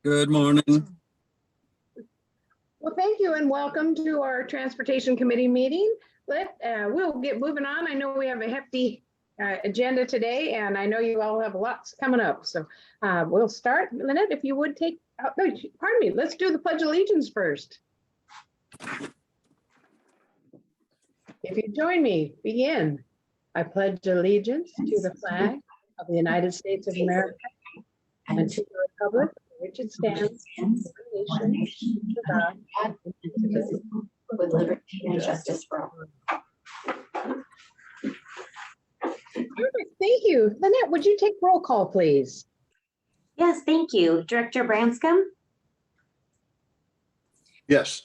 Good morning. Well, thank you and welcome to our Transportation Committee meeting. We'll get moving on. I know we have a hefty agenda today, and I know you all have lots coming up. So we'll start. Lynette, if you would take, pardon me, let's do the Pledge of Allegiance first. If you join me, begin. I pledge allegiance to the flag of the United States of America and to the republic for which it stands, one nation, under God, indivisible, with liberty and justice for all. Perfect. Thank you. Lynette, would you take roll call, please? Yes, thank you. Director Branscombe? Yes.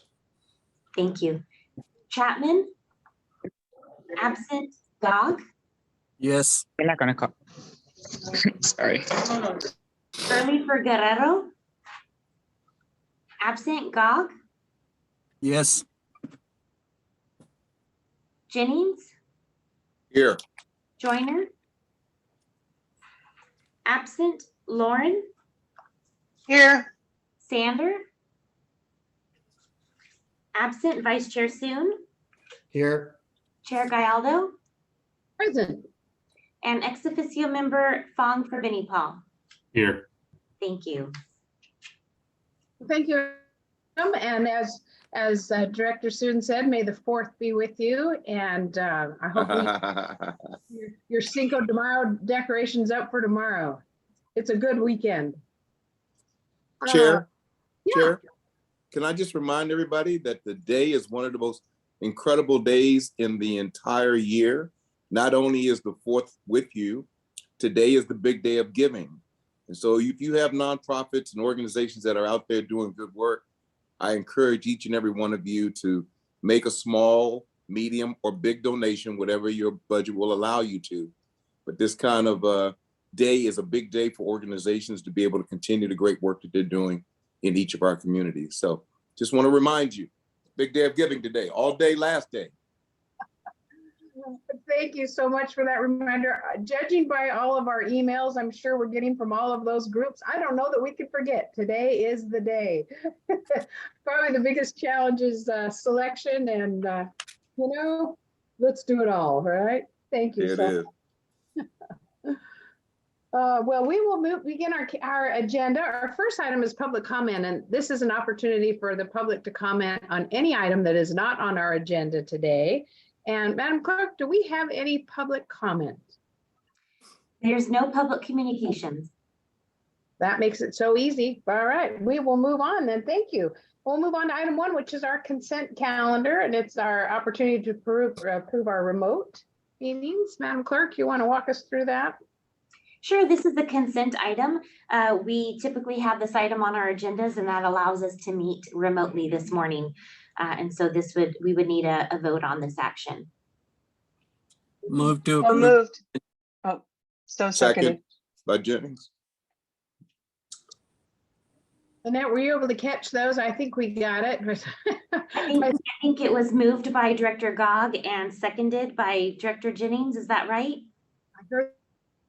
Thank you. Chapman? Absent. Gog? Yes. We're not gonna call. Sorry. Early for Guerrero? Absent. Gog? Yes. Jennings? Here. Joyner? Absent. Lauren? Here. Sander? Absent. Vice Chair Soon? Here. Chair Gallardo? Present. And ex officio member Fong for Vinnie Paul. Here. Thank you. Thank you. And as Director Soon said, may the 4th be with you. And I hope your Cinco de Mayo decoration's up for tomorrow. It's a good weekend. Chair, Yeah. Chair, can I just remind everybody that the day is one of the most incredible days in the entire year. Not only is the 4th with you, today is the big day of giving. And so if you have nonprofits and organizations that are out there doing good work, I encourage each and every one of you to make a small, medium, or big donation, whatever your budget will allow you to. But this kind of day is a big day for organizations to be able to continue the great work that they're doing in each of our communities. So just want to remind you, big day of giving today, all day last day. Thank you so much for that reminder. Judging by all of our emails, I'm sure we're getting from all of those groups, I don't know that we could forget. Today is the day. Probably the biggest challenge is selection and, let's do it all, right? Thank you. It is. Well, we will begin our agenda. Our first item is public comment, and this is an opportunity for the public to comment on any item that is not on our agenda today. And Madam Clerk, do we have any public comment? There's no public communications. That makes it so easy. All right, we will move on then. Thank you. We'll move on to item 1, which is our consent calendar, and it's our opportunity to approve our remote meetings. Madam Clerk, you want to walk us through that? Sure, this is the consent item. We typically have this item on our agendas, and that allows us to meet remotely this morning. And so we would need a vote on this action. Move to So approve. moved. Oh, so seconded. Second by Jennings. Annette, were you able to catch those? I think we got it. I think it was moved by Director Gog and seconded by Director Jennings. Is that right? I heard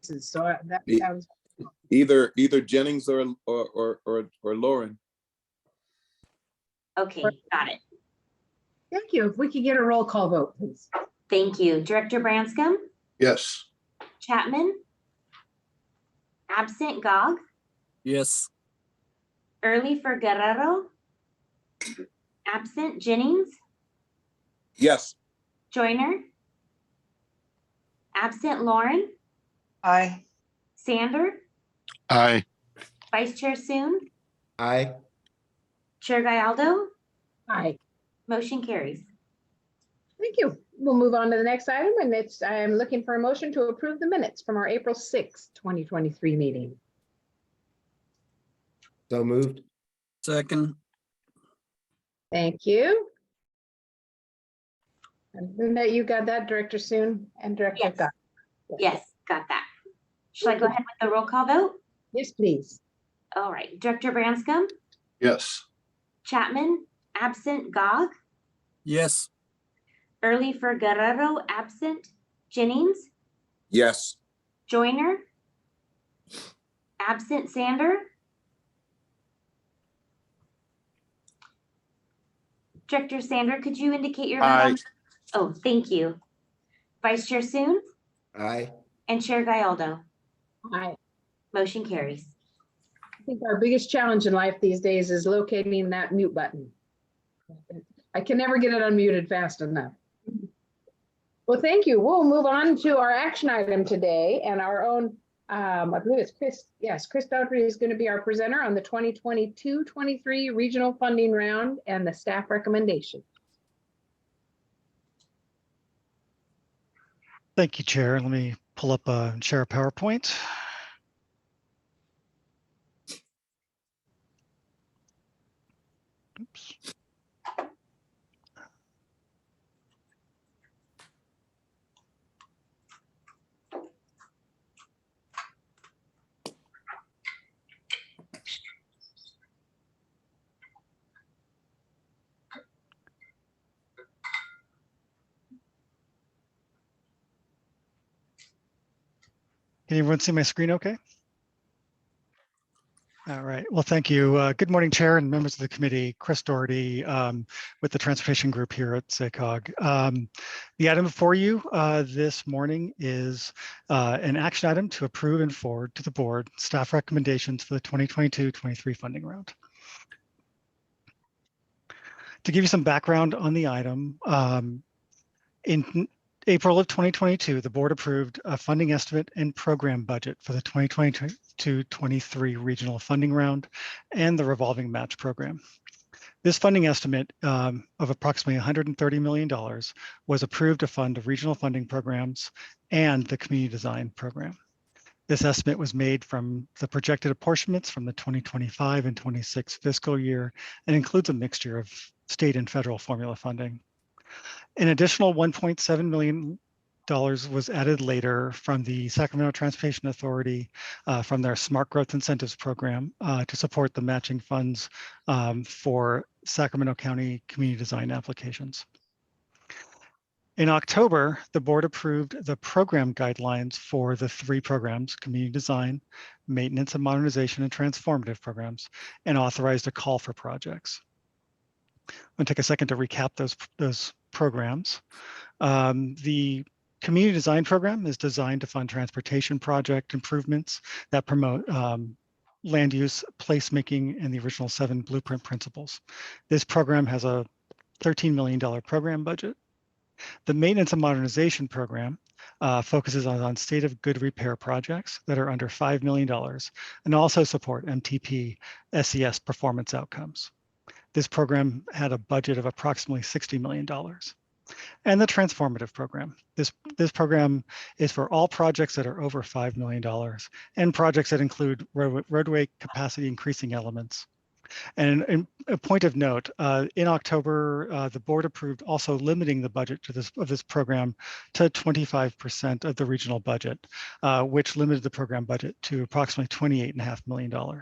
this, so that was Either Jennings or Lauren. Okay, got it. thank you. If we could get a roll call vote, please. Thank you. Director Branscombe? Yes. Chapman? Absent. Gog? Yes. Early for Guerrero? Absent. Jennings? Yes. Joyner? Absent. Lauren? Aye. Sander? Aye. Vice Chair Soon? Aye. Chair Gallardo? Aye. Motion carries. Thank you. We'll move on to the next item, and I'm looking for a motion to approve the minutes from our April 6th, 2023 meeting. So moved. Second. Thank you. And Linda, you got that, Director Soon and Director Yes. Gog? Yes, got that. Shall I go ahead with the roll call vote? Yes, please. All right. Director Branscombe? Yes. Chapman? Absent. Gog? Yes. Early for Guerrero? Absent. Jennings? Yes. Joyner? Absent. Sander? Director Sandra, could you indicate your vote? Aye. Oh, thank you. Vice Chair Soon Aye. and Chair Gallardo. I Motion carries. think our biggest challenge in life these days is locating that mute button. I can never get it unmuted fast enough. Well, thank you. We'll move on to our action item today and our own, I believe it's Chris. Yes, Chris Daughtry is going to be our presenter on the 2022-23 regional funding round and the staff recommendation. Thank you, Chair. Let me pull up and share a PowerPoint. Oops. Can everyone see my screen okay? All right. Well, thank you. Good morning, Chair and members of the committee. Chris Daughtry with the Transportation Group here at SACOG. The item before you this morning is an action item to approve and forward to the board staff recommendations for the 2022-23 funding round. To give you some background on the item, in April of 2022, the board approved a funding estimate and program budget for the 2022-23 regional funding round and the revolving match program. This funding estimate of approximately $130 million was approved to fund regional funding programs and the community design program. This estimate was made from the projected apportionments from the 2025 and 26 fiscal year and includes a mixture of state and federal formula funding. An additional $1.7 million was added later from the Sacramento Transportation Authority from their Smart Growth Incentives Program to support the matching funds for Sacramento County community design applications. In October, the board approved the program guidelines for the three programs, community design, maintenance and modernization, and transformative programs, and authorized a call for projects. I'm going to take a second to recap those programs. The community design program is designed to fund transportation project improvements that promote land use, placemaking, and the original 7 blueprint principles. This program has a $13 million program budget. The maintenance and modernization program focuses on state of good repair projects that are under $5 million and also support MTP SES performance outcomes. This program had a budget of approximately $60 million. And the transformative program. This program is for all projects that are over $5 million and projects that include roadway capacity increasing elements. And a point of note, in October, the board approved also limiting the budget to this program to 25% of the regional budget, which limited the program budget to approximately $28.5 million.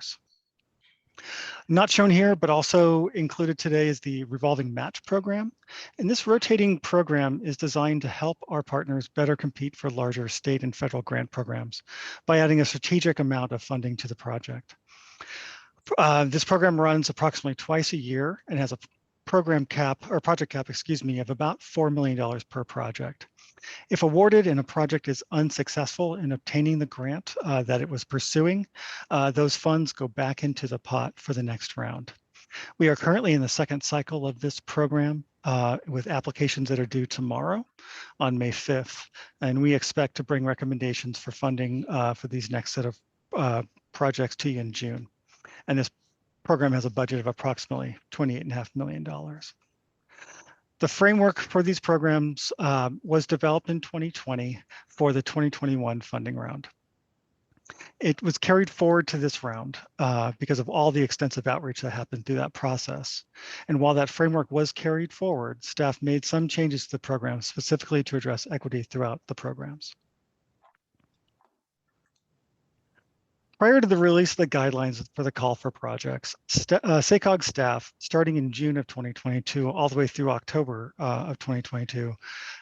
Not shown here, but also included today is the revolving match program. And this rotating program is designed to help our partners better compete for larger state and federal grant programs by adding a strategic amount of funding to the project. This program runs approximately twice a year and has a project cap, of about $4 million per project. If awarded and a project is unsuccessful in obtaining the grant that it was pursuing, those funds go back into the pot for the next round. We are currently in the second cycle of this program with applications that are due tomorrow on May 5th. And we expect to bring recommendations for funding for these next set of projects to you in June. And this program has a budget of approximately $28.5 million. The framework for these programs was developed in 2020 for the 2021 funding round. It was carried forward to this round because of all the extensive outreach that happened through that process. And while that framework was carried forward, staff made some changes to the program specifically to address equity throughout the programs. Prior to the release of the guidelines for the call for projects, SACOG staff, starting in June of 2022 all the way through October of 2022,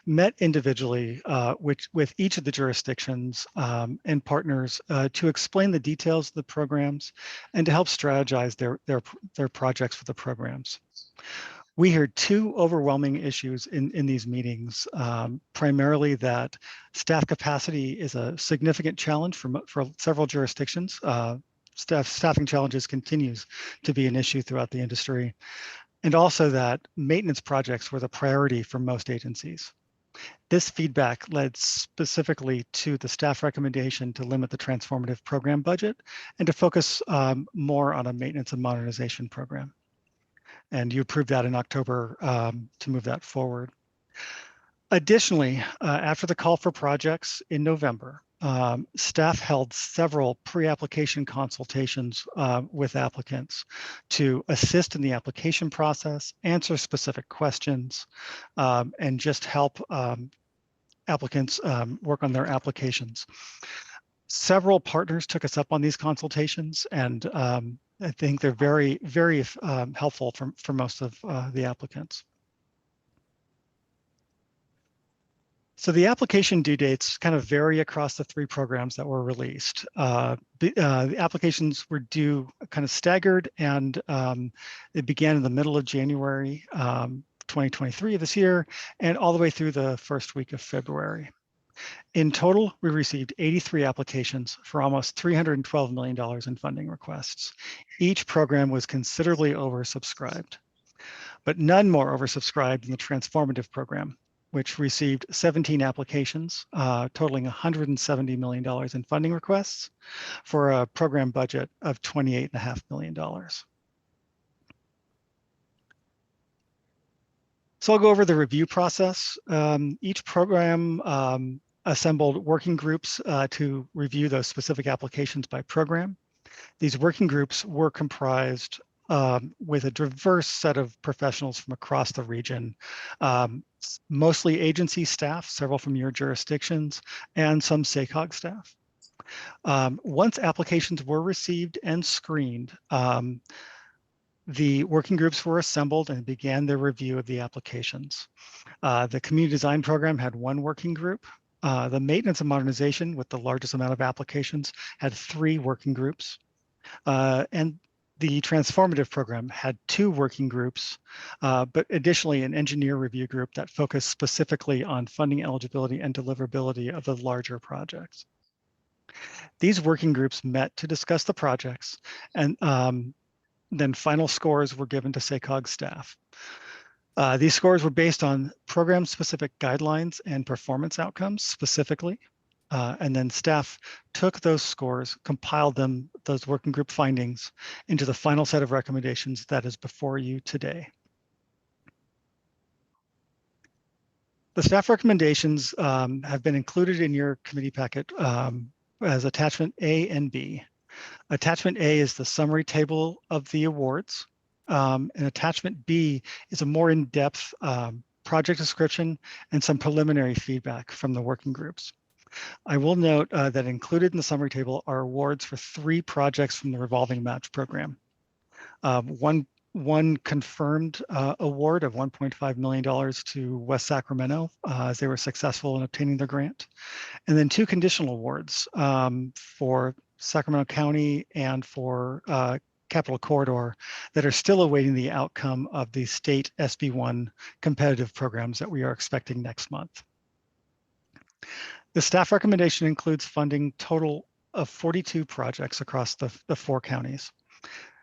met individually with each of the jurisdictions and partners to explain the details of the programs and to help strategize their projects for the programs. We heard two overwhelming issues in these meetings, primarily that staff capacity is a significant challenge for several jurisdictions. Staffing challenges continues to be an issue throughout the industry, and also that maintenance projects were the priority for most agencies. This feedback led specifically to the staff recommendation to limit the transformative program budget and to focus more on a maintenance and modernization program. And you approved that in October to move that forward. Additionally, after the call for projects in November, staff held several pre-application consultations with applicants to assist in the application process, answer specific questions, and just help applicants work on their applications. Several partners took us up on these consultations, and I think they're very, very helpful for most of the applicants. So the application due dates kind of vary across the three programs that were released. The applications were due kind of staggered, and it began in the middle of January 2023 of this year, and all the way through the first week of February. In total, we received 83 applications for almost $312 million in funding requests. Each program was considerably oversubscribed, but none more oversubscribed than the transformative program, which received 17 applications, totaling $170 million in funding requests for a program budget of $28.5 million. So I'll go over the review process. Each program assembled working groups to review those specific applications by program. These working groups were comprised with a diverse set of professionals from across the region, mostly agency staff, several from your jurisdictions, and some SACOG staff. Once applications were received and screened, the working groups were assembled and began their review of the applications. The community design program had one working group. The maintenance and modernization, with the largest amount of applications, had 3 working groups. And the transformative program had 2 working groups, but additionally an engineer review group that focused specifically on funding eligibility and deliverability of the larger projects. These working groups met to discuss the projects, and then final scores were given to SACOG staff. These scores were based on program-specific guidelines and performance outcomes specifically. And then staff took those scores, compiled them, those working group findings, into the final set of recommendations that is before you today. The staff recommendations have been included in your committee packet as attachment A and B. Attachment A is the summary table of the awards, and attachment B is a more in-depth project description and some preliminary feedback from the working groups. I will note that included in the summary table are awards for 3 projects from the revolving match program. One confirmed award of $1.5 million to West Sacramento as they were successful in obtaining their grant. And then 2 conditional awards for Sacramento County and for Capital Corridor that are still awaiting the outcome of the state SB1 competitive programs that we are expecting next month. The staff recommendation includes funding total of 42 projects across the 4 counties.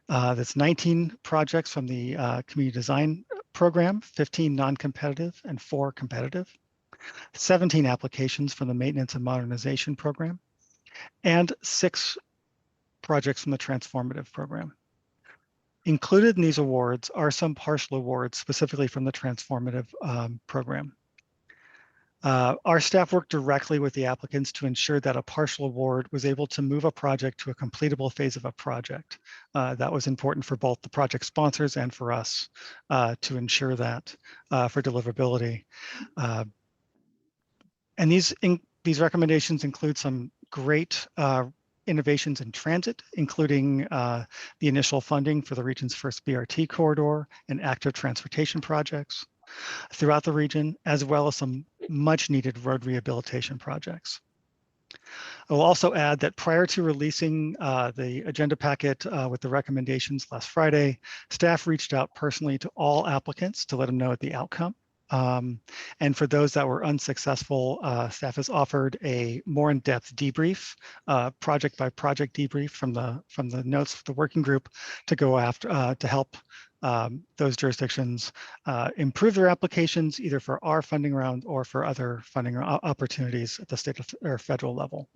That's 19 projects from the community design program, 15 non-competitive and 4 competitive, 17 applications from the maintenance and modernization program, and 6 projects from the transformative program. Included in these awards are some partial awards specifically from the transformative program. Our staff worked directly with the applicants to ensure that a partial award was able to move a project to a completable phase of a project. That was important for both the project sponsors and for us to ensure that for deliverability. And these recommendations include some great innovations in transit, including the initial funding for the region's first BRT corridor and active transportation projects throughout the region, as well as some much needed road rehabilitation projects. I will also add that prior to releasing the agenda packet with the recommendations last Friday, staff reached out personally to all applicants to let them know the outcome. And for those that were unsuccessful, staff has offered a more in-depth debrief, project by project debrief from the notes of the working group to go after to help those jurisdictions improve their applications either for our funding round or for other funding opportunities at the state or federal level.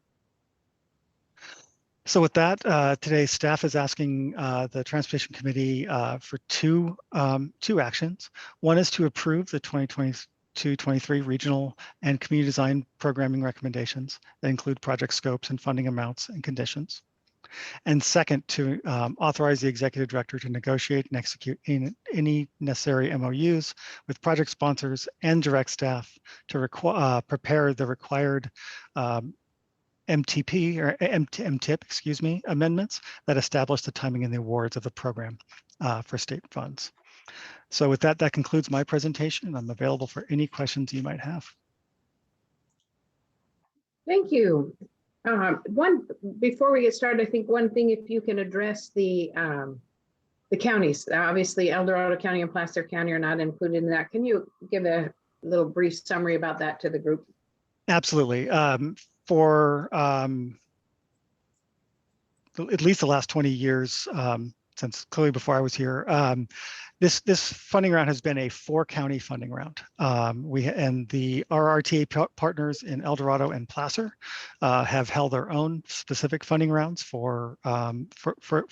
So with that, today staff is asking the Transportation Committee for two actions. One is to approve the 2022-23 regional and community design programming recommendations that include project scopes and funding amounts and conditions. And second, to authorize the executive director to negotiate and execute any necessary MOUs with project sponsors and direct staff to prepare the required MTP or MTIP, excuse me, amendments that establish the timing and the awards of the program for state funds. So with that, that concludes my presentation. I'm available for any questions you might have. Thank you. Before we get started, I think one thing, if you can address the counties, obviously El Dorado County and Placer County are not included in that. Can you give a little brief summary about that to the group? Absolutely. For at least the last 20 years, since clearly before I was here, this funding round has been a 4-county funding round. Our RTA partners in El Dorado and Placer have held their own specific funding rounds for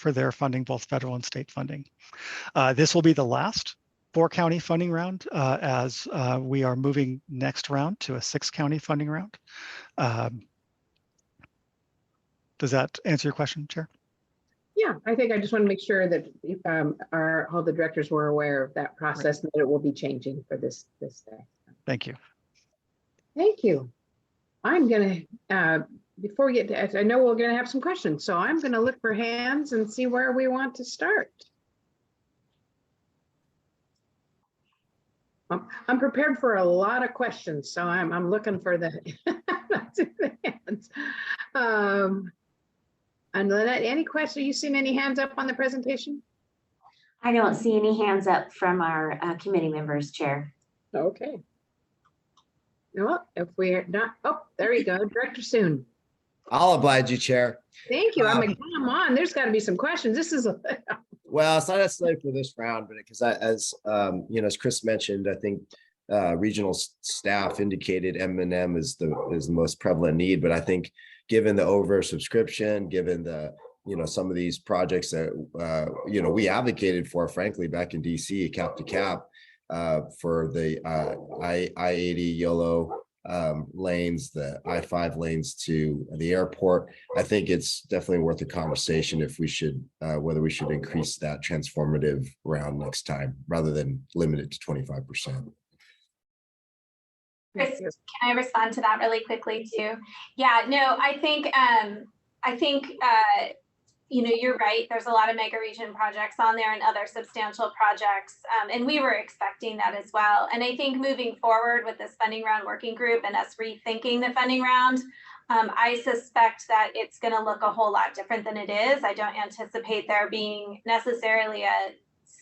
their funding, both federal and state funding. This will be the last 4-county funding round as we are moving next round to a 6-county funding round. Does that answer your question, Chair? Yeah, I think I just want to make sure that all the directors were aware of that process and that it will be changing for this day. Thank you. Thank you. I'm going to, before we get to, I know we're going to have some questions, so I'm going to look for hands and see where we want to start. I'm prepared for a lot of questions, so I'm looking for the hands. And Lynette, any questions? You seen any hands up on the presentation? I don't see any hands up from our committee members, Chair. Okay. No, if we're not, oh, there you go, Director Soon. I'll oblige you, Chair. Thank you. I'm like, come on, there's got to be some questions. This is a Well, it's not necessarily for this round, but because as as Chris mentioned, I think regional staff indicated M&M is the most prevalent need, but I think given the oversubscription, given the some of these projects that we advocated for, frankly, back in DC, cap to cap, for the I-80 YOLO lanes, the I-5 lanes to the airport. I think it's definitely worth a conversation if we should whether we should increase that transformative round next time rather than limit it to 25%. Chris, can I respond to that really quickly too? Yeah, no, I think you're right. There's a lot of mega region projects on there and other substantial projects, and we were expecting that as well. And I think moving forward with this funding round working group and us rethinking the funding round, I suspect that it's going to look a whole lot different than it is. I don't anticipate there being necessarily a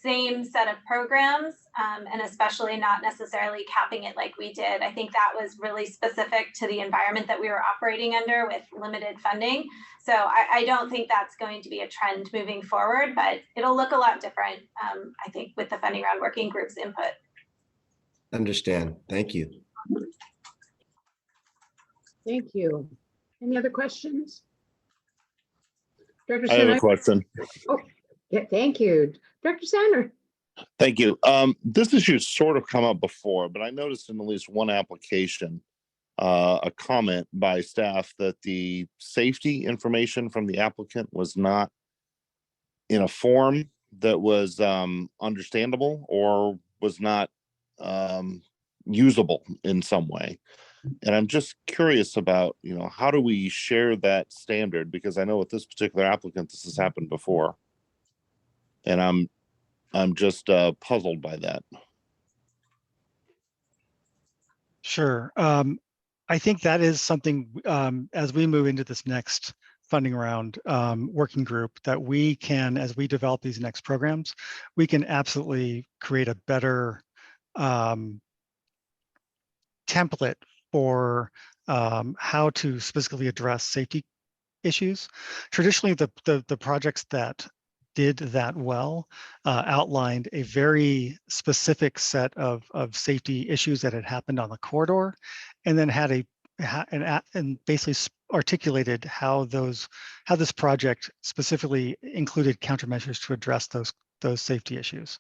same set of programs, and especially not necessarily capping it like we did. I think that was really specific to the environment that we were operating under with limited funding. So I don't think that's going to be a trend moving forward, but it'll look a lot different, I think, with the funding round working group's input. Understand. Thank you. Thank you. Any other questions? Director I have Sanders? a question. Oh, yeah, thank you. Director Sanders. Thank you. This issue sort of come up before, but I noticed in at least one application, a comment by staff that the safety information from the applicant was not in a form that was understandable or was not usable in some way. And I'm just curious about, how do we share that standard? Because I know with this particular applicant, this has happened before. And I'm just puzzled by that. Sure. I think that is something, as we move into this next funding round working group, that we can, as we develop these next programs, we can absolutely create a better template for how to specifically address safety issues. Traditionally, the projects that did that well outlined a very specific set of safety issues that had happened on the corridor, and then had and basically articulated how this project specifically included countermeasures to address those safety issues.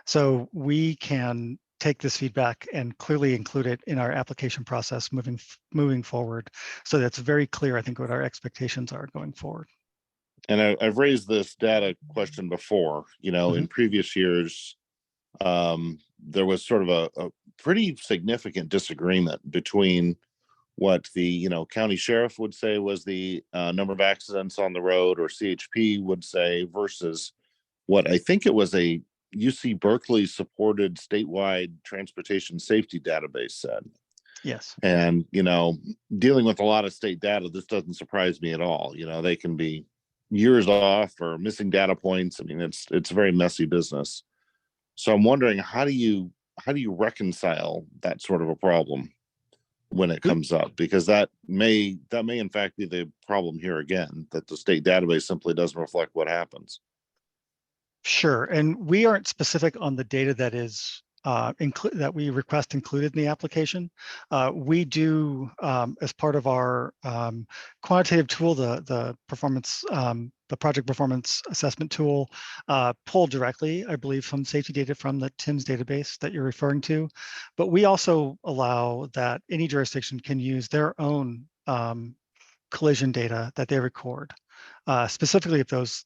So we can take this feedback and clearly include it in our application process moving forward. So that's very clear, I think, what our expectations are going forward. And I've raised this data question before, you know, in previous years, there was sort of a pretty significant disagreement between what the, you know, county sheriff would say was the number of accidents on the road, or CHP would say, versus what I think it was a UC Berkeley supported statewide transportation safety database said. Yes. And, you know, dealing with a lot of state data, this doesn't surprise me at all. You know, they can be years off or missing data points. I mean, it's a very messy business. So I'm wondering, how do you reconcile that sort of a problem when it comes up? Because that may in fact be the problem here again, that the state database simply doesn't reflect what happens. Sure, and we aren't specific on the data that is that we request included in the application. We do, as part of our quantitative tool, the project performance assessment tool, pull directly, I believe, from safety data from the TIMS database that you're referring to. But we also allow that any jurisdiction can use their own collision data that they record, specifically if those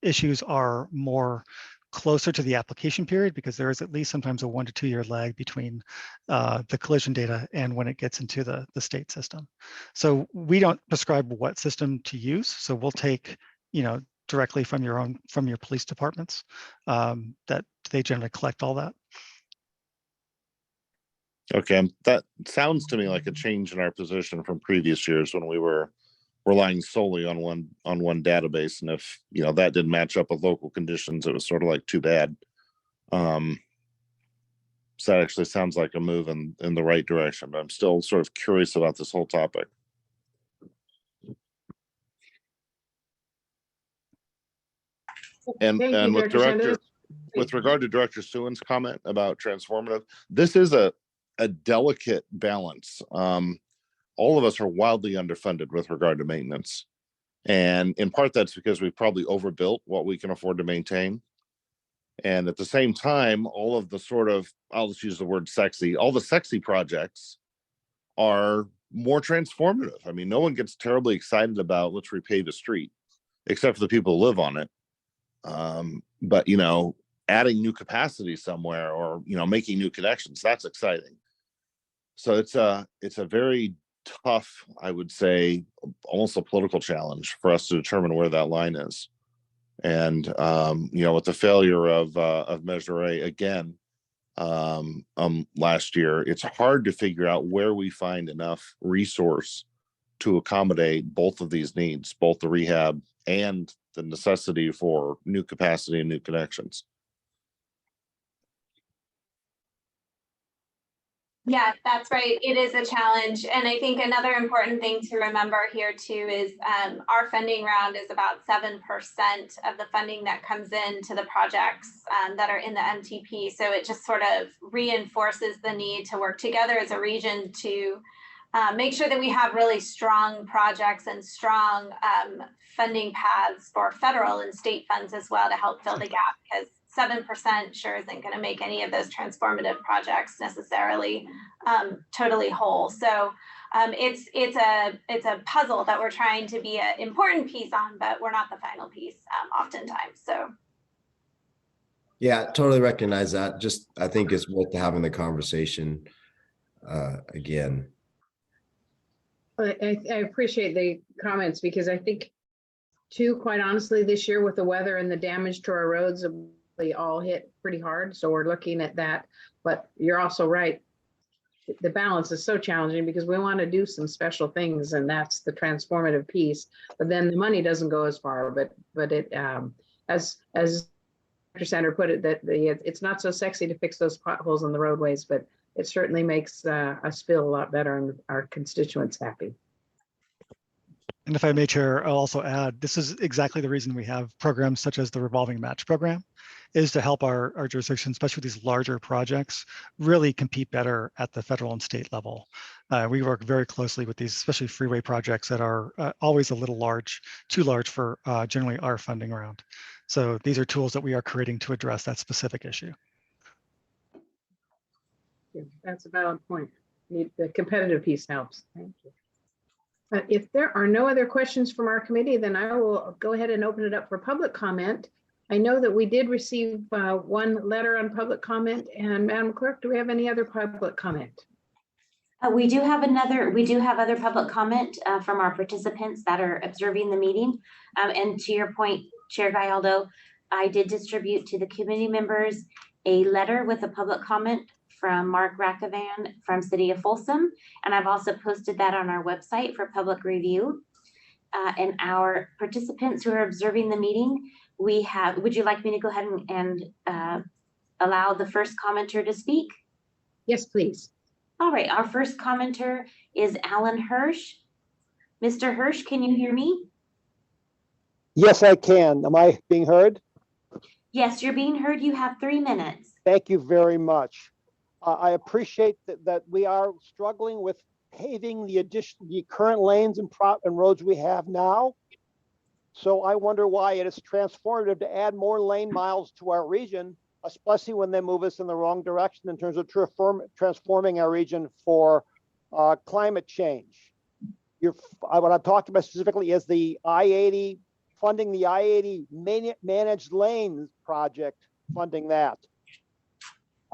issues are more closer to the application period, because there is at least sometimes a 1 to 2 year lag between the collision data and when it gets into the state system. So we don't prescribe what system to use. So we'll take, you know, directly from your police departments, that they generally collect all that. Okay, that sounds to me like a change in our position from previous years when we were relying solely on one database, and if, you know, that didn't match up with local conditions, it was sort of like too bad. So that actually sounds like a move in the right direction, but I'm still sort of curious about this whole topic. And Thank you, with Director with regard to Director Suin's comment about transformative, this is a delicate balance. All of us are wildly underfunded with regard to maintenance. And in part, that's because we've probably overbuilt what we can afford to maintain. And at the same time, all of the sort of, I'll just use the word sexy, all the sexy projects are more transformative. I mean, no one gets terribly excited about let's repave a street, except for the people who live on it. But, you know, adding new capacity somewhere, or, you know, making new connections, that's exciting. So it's a very tough, I would say, almost a political challenge for us to determine where that line is. And you know, with the failure of Measure A again last year, it's hard to figure out where we find enough resource to accommodate both of these needs, both the rehab and the necessity for new capacity and new connections. Yeah, that's right. It is a challenge. And I think another important thing to remember here too is our funding round is about 7% of the funding that comes into the projects that are in the MTP. So it just sort of reinforces the need to work together as a region to make sure that we have really strong projects and strong funding paths for federal and state funds as well to help fill the gap, because 7% sure isn't going to make any of those transformative projects necessarily totally whole. So it's a puzzle that we're trying to be an important piece on, but we're not the final piece oftentimes. So Yeah, totally recognize that. Just, I think it's worth having the conversation again. I appreciate the comments, because I think too, quite honestly, this year with the weather and the damage to our roads, they all hit pretty hard. So we're looking at that, but you're also right. the balance is so challenging because we want to do some special things, and that's the transformative piece. But then the money doesn't go as far. But it as Dr. Sander put it, that it's not so sexy to fix those potholes on the roadways, but it certainly makes us feel a lot better and our constituents happy. And if I may, Chair, I'll also add, this is exactly the reason we have programs such as the revolving match program, is to help our jurisdiction, especially these larger projects, really compete better at the federal and state level. We work very closely with these, especially freeway projects that are always a little large, too large for generally our funding round. So these are tools that we are creating to address that specific issue. Yeah, that's a valid point. The competitive piece helps. Thank you. If there are no other questions from our committee, then I will go ahead and open it up for public comment. I know that we did receive one letter on public comment, and Madam Clerk, do we have any other public comment? We do have other public comment from our participants that are observing the meeting. And to your point, Chair Gallardo, I did distribute to the committee members a letter with a public comment from Mark Rackavan from City of Folsom. And I've also posted that on our website for public review. And our participants who are observing the meeting, would you like me to go ahead and allow the first commenter to speak? Yes, please. All right, our first commenter is Alan Hirsch. Mr. Hirsch, can you hear me? Yes, I can. Am I being heard? Yes, you're being heard. You have 3 minutes. Thank you very much. I appreciate that we are struggling with paving the current lanes and roads we have now. So I wonder why it is transformative to add more lane miles to our region, especially when they move us in the wrong direction in terms of transforming our region for climate change. What I'm talking about specifically is the I-80, funding the I-80 managed lanes project, funding that.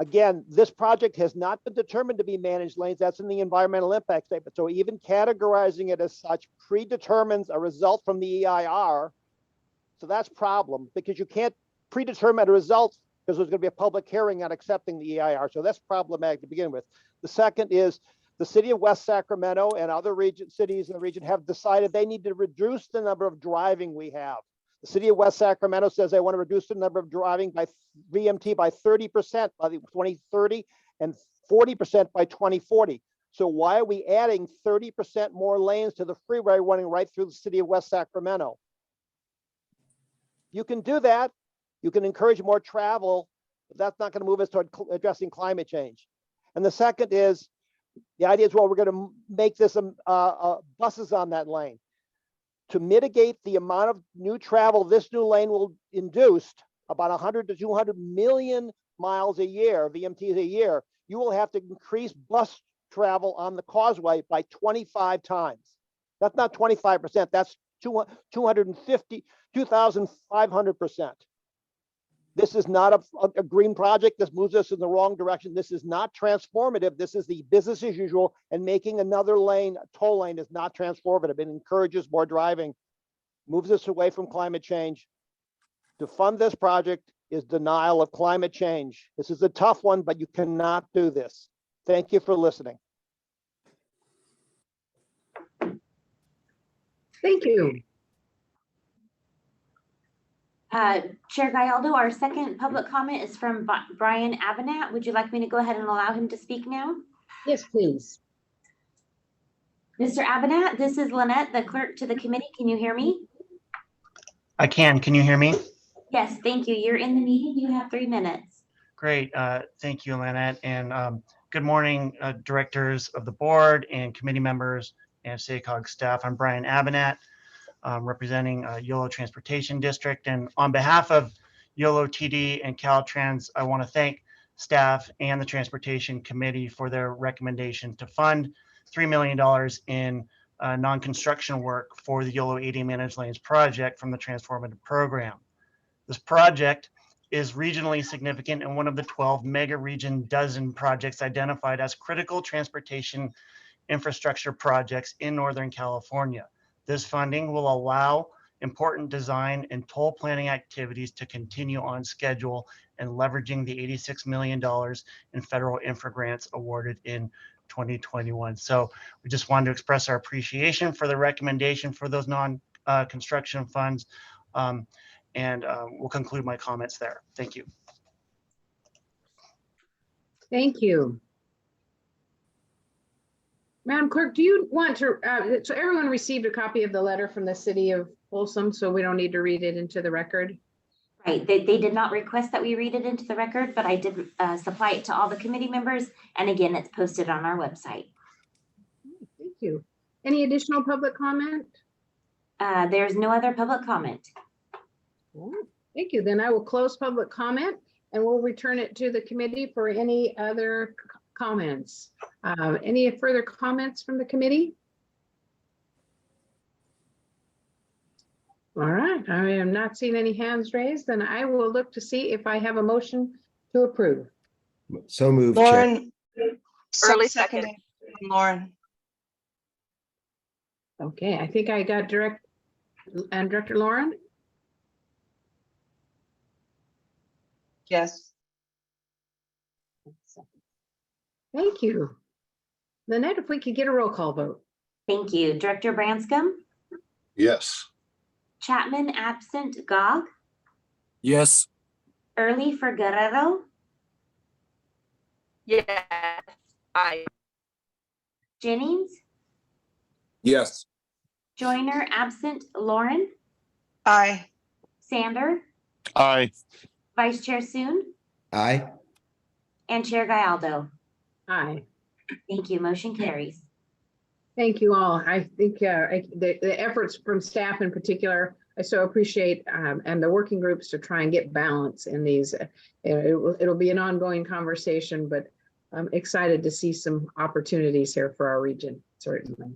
Again, this project has not been determined to be managed lanes. That's in the environmental impact statement. So even categorizing it as such predetermines a result from the EIR. So that's a problem because you can't predetermine a result because there's going to be a public hearing on accepting the EIR. So that's problematic to begin with. The second is the city of West Sacramento and other cities in the region have decided they need to reduce the number of driving we have. The city of West Sacramento says they want to reduce the number of driving by VMT by 30% by 2030 and 40% by 2040. So why are we adding 30% more lanes to the freeway running right through the city of West Sacramento? You can do that. You can encourage more travel, but that's not going to move us toward addressing climate change. And the second is, the idea is, well, we're going to make this buses on that lane. To mitigate the amount of new travel this new lane will induce, about 100 to 200 million miles a year, VMTs a year, you will have to increase bus travel on the causeway by 25 times. That's not 25%, that's 2,500%. This is not a green project. This moves us in the wrong direction. This is not transformative. This is the business as usual, and making another lane, a toll lane, is not transformative. It encourages more driving, moves us away from climate change. To fund this project is denial of climate change. This is a tough one, but you cannot do this. Thank you for listening. Thank you. Chair Gallardo, our second public comment is from Brian Avenat. Would you like me to go ahead and allow him to speak now? Yes, please. Mr. Avenat, this is Lynette, the clerk to the committee. Can you hear me? I can. Can you hear me? Yes, thank you. You're in the meeting. You have 3 minutes. Great. Thank you, Lynette. And good morning, directors of the board and committee members and SACOG staff. I'm Brian Avenat, representing YOLO Transportation District. And on behalf of YOLO TD and Caltrans, I want to thank staff and the Transportation Committee for their recommendation to fund $3 million in non-construction work for the YOLO 80 Managed Lanes project from the Transformative Program. This project is regionally significant and one of the 12 mega region dozen projects identified as critical transportation infrastructure projects in Northern California. This funding will allow important design and toll planning activities to continue on schedule and leveraging the $86 million in federal infra grants awarded in 2021. So we just wanted to express our appreciation for the recommendation for those non-construction funds. And we'll conclude my comments there. Thank you. Thank you. Madam Clerk, do you want to, so everyone received a copy of the letter from the city of Folsom, so we don't need to read it into the record? Right, they did not request that we read it into the record, but I did supply it to all the committee members. And again, it's posted on our website. Thank you. Any additional public comment? There's no other public comment. All right, thank you. Then I will close public comment and we'll return it to the committee for any other comments. Any further comments from the committee? All right, I am not seeing any hands raised, then I will look to see if I have a motion to approve. So moved, Chair. Lauren. Early Seconded. Lauren. Okay, I think I got Director Lauren. Yes. Thank you. Lynette, if we could get a roll call vote. Thank you. Director Branscombe, Yes. Chapman absent, Gog, Yes. Early for Guerrero, Yes. Aye. Jennings, Yes. Joyner absent, Lauren, Aye. Sander, Aye. Vice Chair Soon, Aye. and Chair Galdo. Aye. Thank you. Motion carries. Thank you all. I think the efforts from staff in particular, I so appreciate, and the working groups to try and get balance in these. It'll be an ongoing conversation, but I'm excited to see some opportunities here for our region, certainly.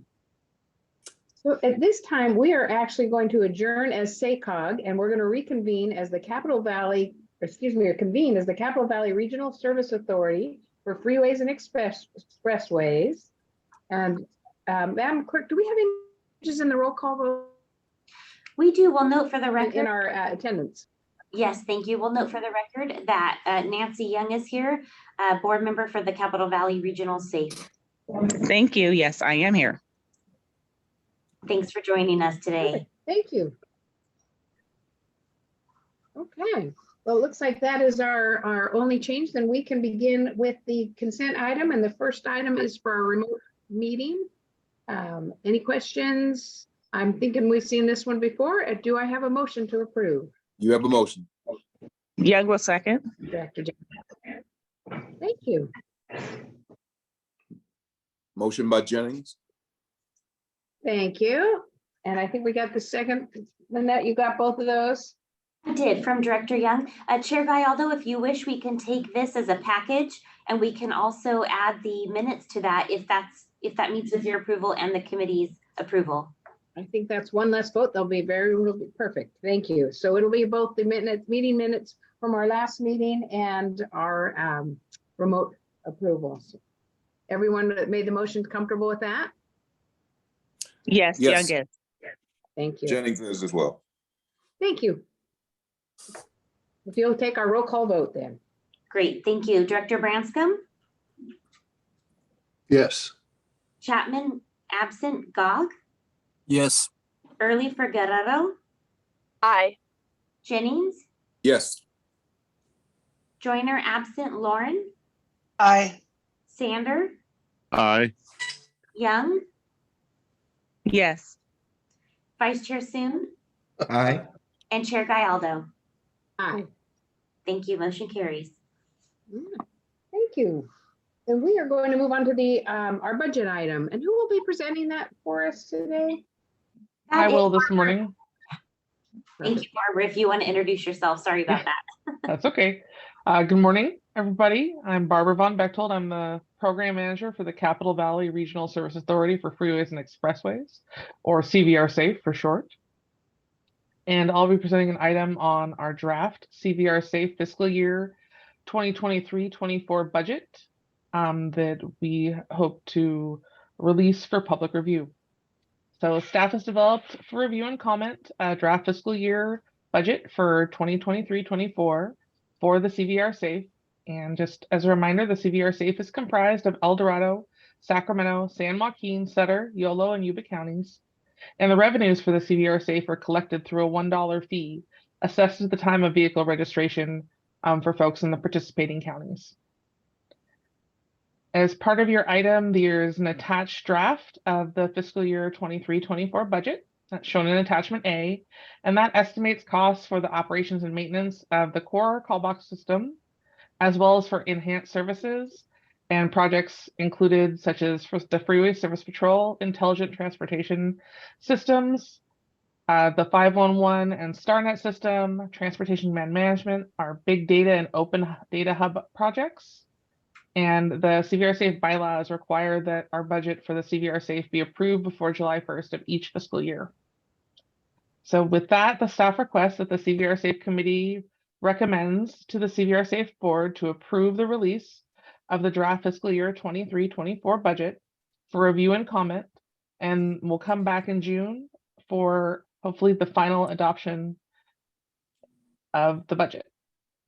So at this time, we are actually going to adjourn as SACOG, and we're going to reconvene as the Capital Valley, convene as the Capital Valley Regional Service Authority for Freeways and Expressways. And Madam Clerk, do we have any changes in the roll call vote We do. We'll note for the record. in our attendance? Yes, thank you. We'll note for the record that Nancy Young is here, board member for the Capital Valley Regional SAFE. Thank you. Yes, I am here. Thanks for joining us today. Thank you. Okay, well, it looks like that is our only change. Then we can begin with the consent item. And the first item is for our remote meeting. Any questions? I'm thinking we've seen this one before. Do I have a motion to approve? You have a motion. Young will second. Director Johnson. Thank you. Motion by Jennings. Thank you. And I think we got the second. Lynette, you got both of those? I did, from Director Young. Chair Galdo, if you wish, we can take this as a package and we can also add the minutes to that if that meets with your approval and the committee's approval. I think that's one less vote. Will be perfect. Thank you. So it'll be both the meeting minutes from our last meeting and our remote approvals. Everyone that made the motion comfortable with that? Yes, Yes. Young is. Thank you. Jennings is as well. Thank you. If you'll take our roll call vote then. Great, thank you. Director Branscombe, Yes. Chapman absent, Gog, Yes. Early for Guerrero, Aye. Jennings, Yes. Joyner absent, Lauren, Aye. Sander, Aye. Young, Yes. Vice Chair Soon, Aye. and Chair Galdo. Aye. Thank you, motion carries. Thank you. And we are going to move on to the our budget item. And who will be presenting that for us today? That is this Barbara. morning. Thank you, Barbara. If you want to introduce yourself, sorry about that. That's okay. Good morning, everybody. I'm Barbara Von Bechtold. I'm the program manager for the Capital Valley Regional Service Authority for Freeways and Expressways, or CVR SAFE for short. And I'll be presenting an item on our draft CVR SAFE fiscal year 2023-24 budget that we hope to release for public review. So staff has developed for review and comment a draft fiscal year budget for 2023-24 for the CVR SAFE. And just as a reminder, the CVR SAFE is comprised of El Dorado Sacramento, San Joaquin, Sutter, Yolo, and Yuba counties. And the revenues for the CVR Safe are collected through a $1 fee assessed at the time of vehicle registration for folks in the participating counties. As part of your item, there's an attached draft of the fiscal year 23-24 budget that's shown in attachment A, and that estimates costs for the operations and maintenance of the core call box system, as well as for enhanced services and projects included such as for the Freeway Service Patrol, Intelligent Transportation Systems, the 511 and StarNet system, Transportation Demand Management, our Big Data and Open Data Hub projects. And the CVR Safe bylaws require that our budget for the CVR Safe be approved before July 1st of each fiscal year. So with that, the staff requests that the CVR Safe Committee recommends to the CVR Safe Board to approve the release of the draft fiscal year 23-24 budget for review and comment, and we'll come back in June for hopefully the final adoption of the budget.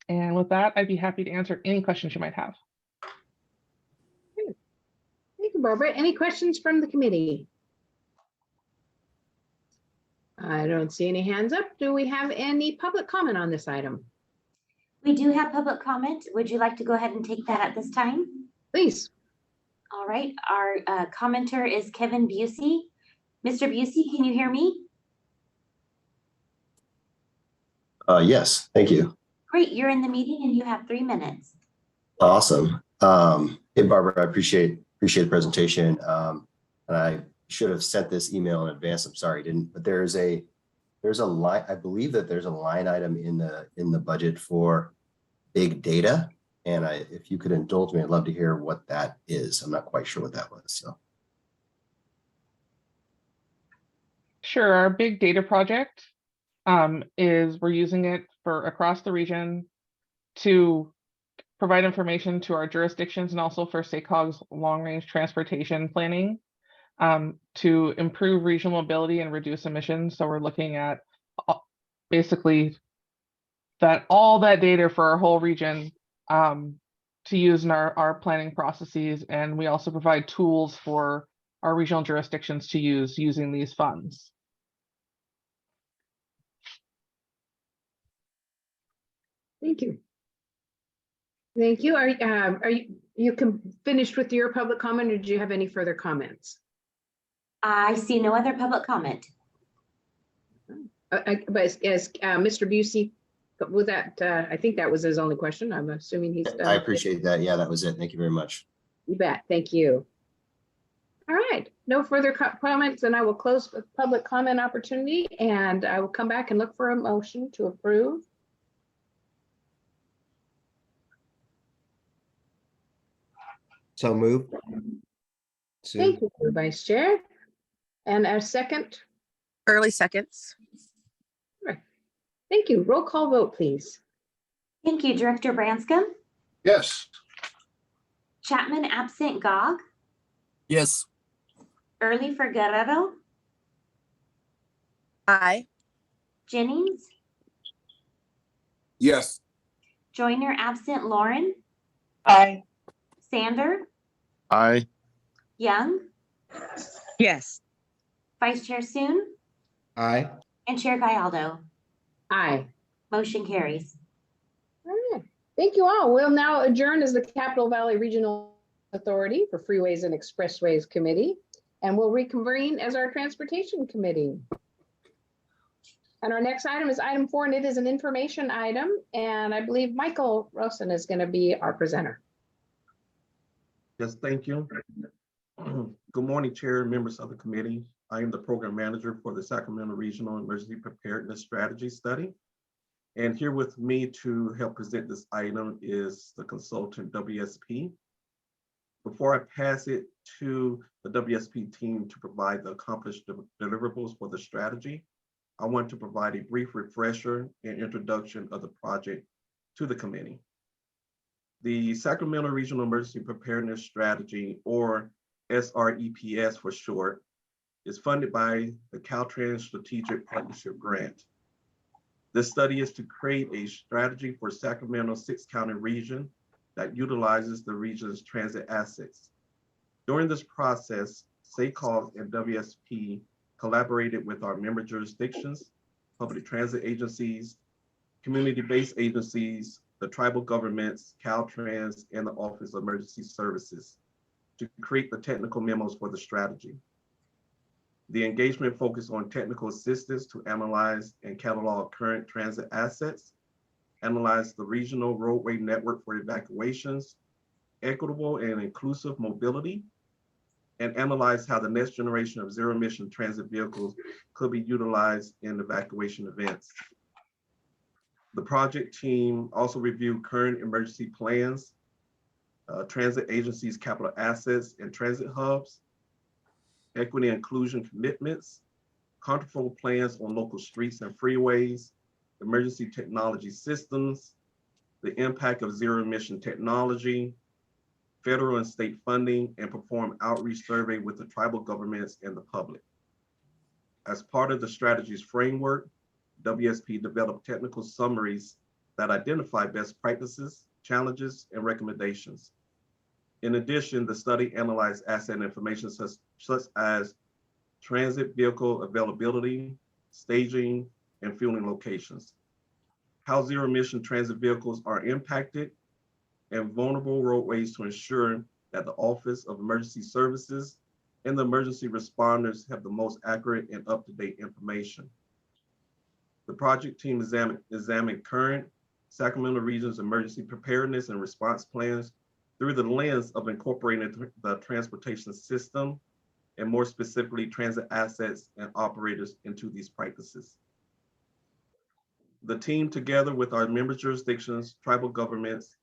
And with that, I'd be happy to answer any questions you might have. Thank you, Barbara. Any questions from the committee? I don't see any hands up. Do we have any public comment on this item? We do have public comment. Would you like to go ahead and take that at this time? Please. All right, our commenter is Kevin Busey. Mr. Busey, can you hear me? Yes, thank you. Great, you're in the meeting and you have 3 minutes. Awesome. Hey, Barbara, I appreciate the presentation. And I should have sent this email in advance. I'm sorry I didn't, but there's a line, I believe that there's a line item in the budget for big data. And if you could indulge me, I'd love to hear what that is. I'm not quite sure what that was. So. Sure, our big data project is we're using it for across the region to provide information to our jurisdictions and also for SACOG's long-range transportation planning to improve regional mobility and reduce emissions. So we're looking at basically all that data for our whole region to use in our planning processes. And we also provide tools for our regional jurisdictions to use using these funds. Thank you. Thank you. Are you finished with your public comment, or do you have any further comments? I see no other public comment. But as Mr. Busey, with that, I think that was his only question. I'm assuming he's done. I appreciate that. Yeah, that was it. Thank you very much. You bet. Thank you. All right. No further comments, and I will close the public comment opportunity, and I will come back and look for a motion to approve. So moved. Thank you, Vice Chair. And a second? Early seconds. Right. Thank you. Roll call vote, please. Thank you, Director Branscombe. Yes. Chapman absent. Gog. Yes. Early for Guerrero. Aye. Jennings. Yes. Joyner absent. Lauren. Aye. Sander. Aye. Young. Yes. Vice Chair Soon. Aye. And Chair Gallardo. Aye. Motion carries. All right. Thank you all. We'll now adjourn as the Capital Valley Regional Authority for Freeways and Expressways Committee, and we'll reconvene as our Transportation Committee. And our next item is item 4, and it is an information item. And I believe Michael Rosen is going to be our presenter. Yes, thank you. Good morning, Chair and members of the committee. I am the program manager for the Sacramento Regional Emergency Preparedness Strategy Study. And here with me to help present this item is the consultant WSP. Before I pass it to the WSP team to provide the accomplished deliverables for the strategy, I want to provide a brief refresher and introduction of the project to the committee. The Sacramento Regional Emergency Preparedness Strategy, or SREPS for short, is funded by the Caltrans Strategic Partnership Grant. This study is to create a strategy for Sacramento's 6-county region that utilizes the region's transit assets. During this process, SACOG and WSP collaborated with our member jurisdictions, public transit agencies, community-based agencies, the tribal governments, Caltrans, and the Office of Emergency Services to create the technical memos for the strategy. The engagement focused on technical assistance to analyze and catalog current transit assets, analyze the regional roadway network for evacuations, equitable and inclusive mobility, and analyze how the next generation of zero-emission transit vehicles could be utilized in evacuation events. The project team also reviewed current emergency plans, transit agencies' capital assets and transit hubs, equity and inclusion commitments, control plans on local streets and freeways, emergency technology systems, the impact of zero-emission technology, federal and state funding, and perform outreach survey with the tribal governments and the public. As part of the strategies framework, WSP developed technical summaries that identify best practices, challenges, and recommendations. In addition, the study analyzed asset information such as transit vehicle availability, staging, and fueling locations, how zero-emission transit vehicles are impacted, and vulnerable roadways to ensure that the Office of Emergency Services and the emergency responders have the most accurate and up-to-date information. The project team examined current Sacramento Region's emergency preparedness and response plans through the lens of incorporating the transportation system, and more specifically, transit assets and operators into these practices. The team, together with our member jurisdictions, tribal governments,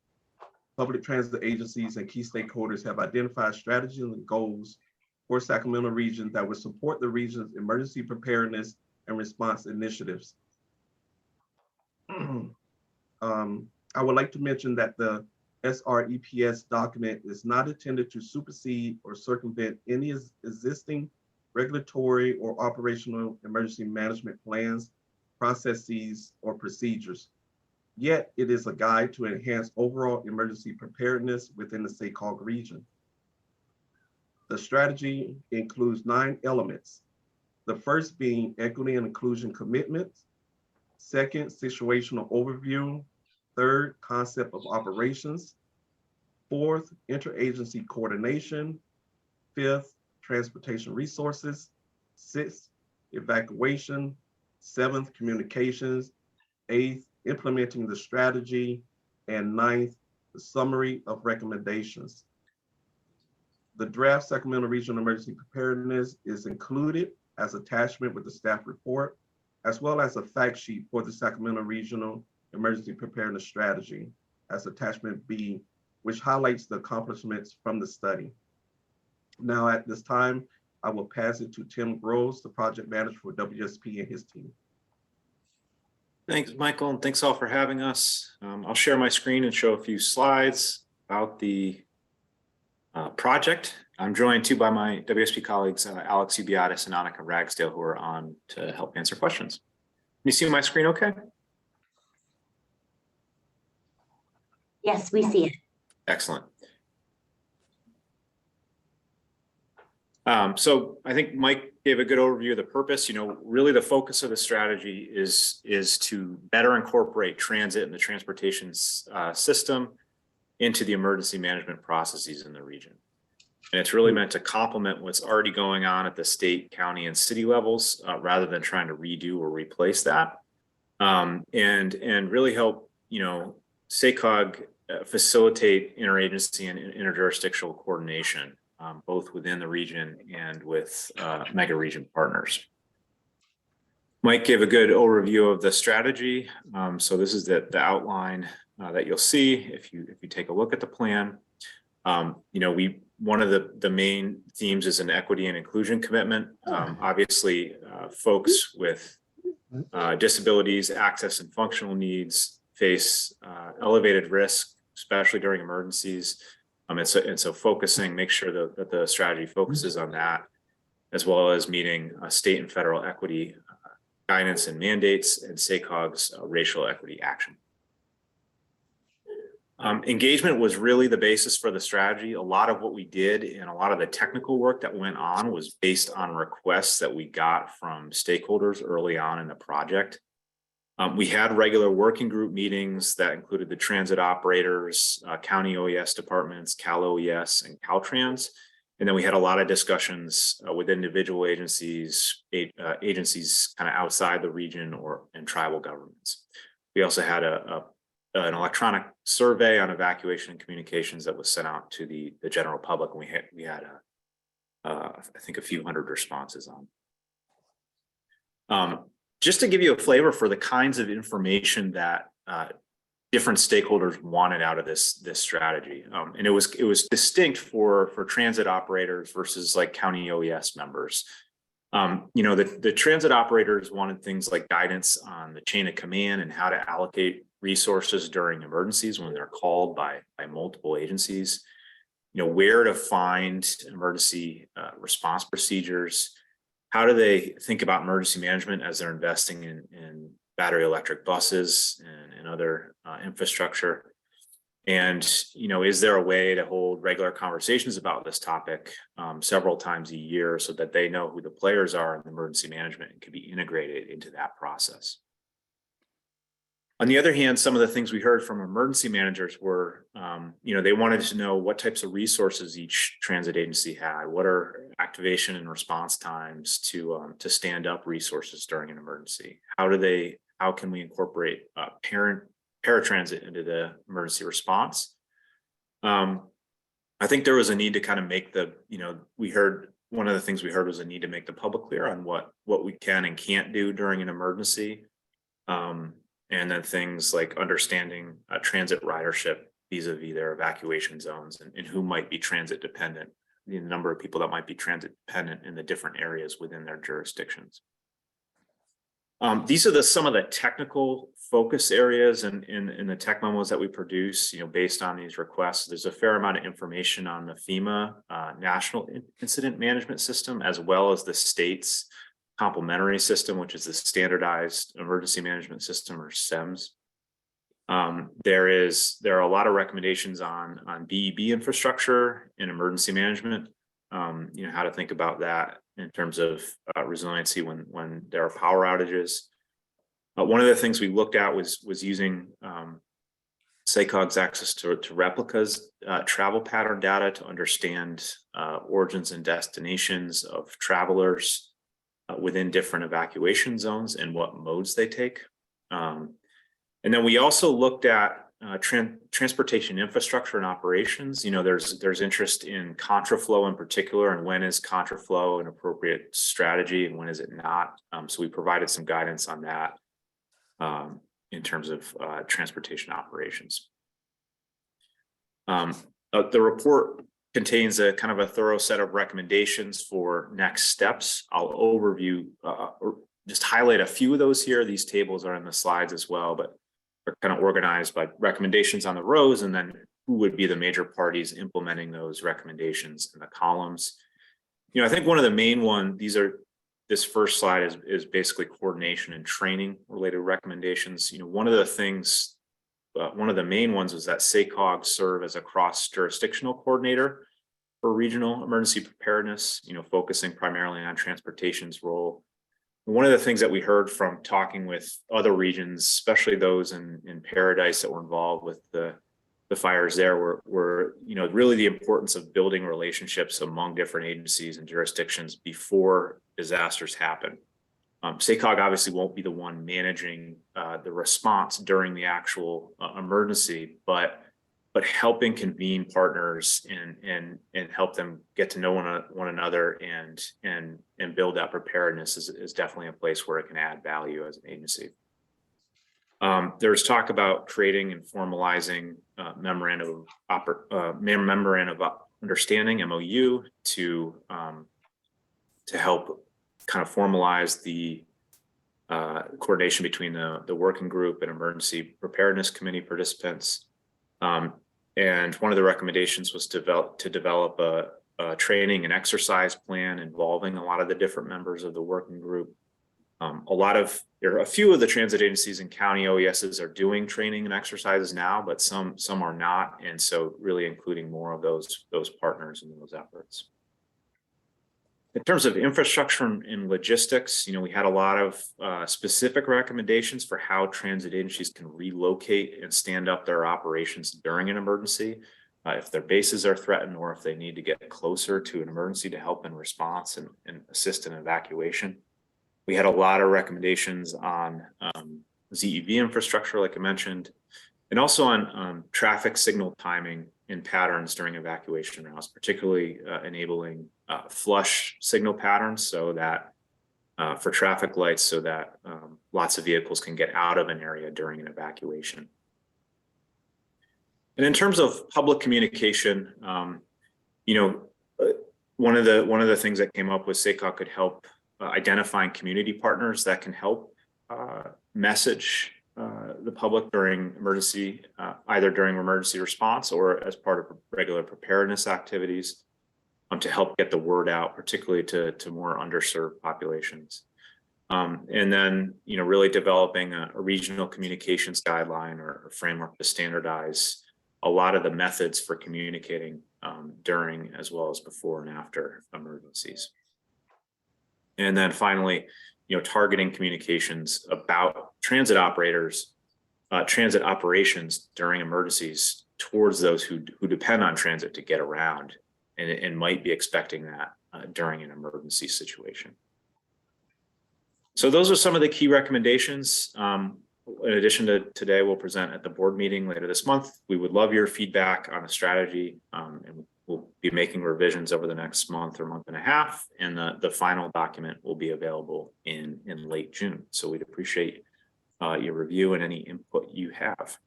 public transit agencies, and key stakeholders, have identified strategies and goals for Sacramento region that would support the region's emergency preparedness and response initiatives. I would like to mention that the SREPS document is not intended to supersede or circumvent any existing regulatory or operational emergency management plans, processes, or procedures. Yet it is a guide to enhance overall emergency preparedness within the SACOG region. The strategy includes 9 elements. The first being equity and inclusion commitments. Second, situational overview. Third, concept of operations. Fourth, interagency coordination. Fifth, transportation resources. Sixth, evacuation. Seventh, communications. Eighth, implementing the strategy. And ninth, the summary of recommendations. The draft Sacramento Regional Emergency Preparedness is included as attachment with the staff report, as well as a fact sheet for the Sacramento Regional Emergency Preparedness Strategy as attachment B, which highlights the accomplishments from the study. Now at this time, I will pass it to Tim Groves, the project manager for WSP, and his team. Thanks, Michael, and thanks all for having us. I'll share my screen and show a few slides about the project. I'm joined too by my WSP colleagues, Alex Ubiatis and Annika Ragsdale, who are on to help answer questions. Can you see my screen okay? Yes, we see it. Excellent. So I think Mike gave a good overview of the purpose. You know, really the focus of the strategy is to better incorporate transit and the transportation system into the emergency management processes in the region. And it's really meant to complement what's already going on at the state, county, and city levels, rather than trying to redo or replace that. And really help, you know, SACOG facilitate interagency and interjurisdictional coordination, both within the region and with mega region partners. Mike gave a good overview of the strategy. So this is the outline that you'll see if you take a look at the plan. You know, one of the main themes is an equity and inclusion commitment. Obviously, folks with disabilities, access and functional needs face elevated risk, especially during emergencies. And so focusing, make sure that the strategy focuses on that, as well as meeting state and federal equity guidance and mandates, and SACOG's racial equity action. Engagement was really the basis for the strategy. A lot of what we did and a lot of the technical work that went on was based on requests that we got from stakeholders early on in the project. We had regular working group meetings that included the transit operators, county OES departments, Cal OES, and Caltrans. And then we had a lot of discussions with individual agencies, agencies kind of outside the region and tribal governments. We also had an electronic survey on evacuation and communications that was sent out to the general public. And we had I think a few hundred responses on. Just to give you a flavor for the kinds of information that different stakeholders wanted out of this strategy, and it was distinct for transit operators versus like county OES members. The transit operators wanted things like guidance on the chain of command and how to allocate resources during emergencies when they're called by multiple agencies. Where to find emergency response procedures. How do they think about emergency management as they're investing in battery electric buses and other infrastructure? And, is there a way to hold regular conversations about this topic several times a year so that they know who the players are in emergency management and can be integrated into that process? On the other hand, some of the things we heard from emergency managers were, they wanted to know what types of resources each transit agency had. What are activation and response times to stand up resources during an emergency? How can we incorporate paratransit into the emergency response? I think there was a need to kind of make one of the things we heard was a need to make the public clear on what we can and can't do during an emergency. And then things like understanding transit ridership vis-a-vis their evacuation zones and who might be transit dependent, the number of people that might be transit dependent in the different areas within their jurisdictions. These are some of the technical focus areas in the tech memos that we produce, based on these requests. There's a fair amount of information on the FEMA National Incident Management System, as well as the state's complementary system, which is the Standardized Emergency Management System, or SEMS. There are a lot of recommendations on BEB infrastructure and emergency management. How to think about that in terms of resiliency when there are power outages. One of the things we looked at was using SACOG's access to replicas travel pattern data to understand origins and destinations of travelers within different evacuation zones and what modes they take. And then we also looked at transportation infrastructure and operations. There's interest in contraflow in particular, and when is contraflow an appropriate strategy and when is it not? So we provided some guidance on that in terms of transportation operations. The report contains a kind of a thorough set of recommendations for next steps. I'll overview or just highlight a few of those here. These tables are in the slides as well, but they're kind of organized by recommendations on the rows and then who would be the major parties implementing those recommendations in the columns. I think one of the main this first slide is basically coordination and training related recommendations. One of the main ones was that SACOG serve as a cross-jurisdictional coordinator for regional emergency preparedness, focusing primarily on transportation's role. One of the things that we heard from talking with other regions, especially those in Paradise that were involved with the fires there, were really the importance of building relationships among different agencies and jurisdictions before disasters happen. SACOG obviously won't be the one managing the response during the actual emergency, but helping convene partners and help them get to know one another and build that preparedness is definitely a place where it can add value as an agency. There's talk about creating and formalizing memorandum of understanding, MOU, to help kind of formalize the coordination between the working group and emergency preparedness committee participants. And one of the recommendations was to develop a training and exercise plan involving a lot of the different members of the working group. A few of the transit agencies and county OESs are doing training and exercises now, but some are not. And so really including more of those partners in those efforts. In terms of infrastructure and logistics, we had a lot of specific recommendations for how transit agencies can relocate and stand up their operations during an emergency. If their bases are threatened or if they need to get closer to an emergency to help in response and assist in evacuation. We had a lot of recommendations on ZEV infrastructure, like I mentioned, and also on traffic signal timing and patterns during evacuation routes, particularly enabling flush signal patterns so that for traffic lights so that lots of vehicles can get out of an area during an evacuation. And in terms of public communication, one of the things that came up was SACOG could help identifying community partners that can help message the public during emergency, either during emergency response or as part of regular preparedness activities to help get the word out, particularly to more underserved populations. And then, really developing a regional communications guideline or framework to standardize a lot of the methods for communicating during as well as before and after emergencies. And then finally, targeting communications about transit operators, transit operations during emergencies towards those who depend on transit to get around and might be expecting that during an emergency situation. So those are some of the key recommendations. In addition to today, we'll present at the board meeting later this month. We would love your feedback on the strategy, and we'll be making revisions over the next month or month and a half, and the final document will be available in late June. So we'd appreciate your review and any input you have.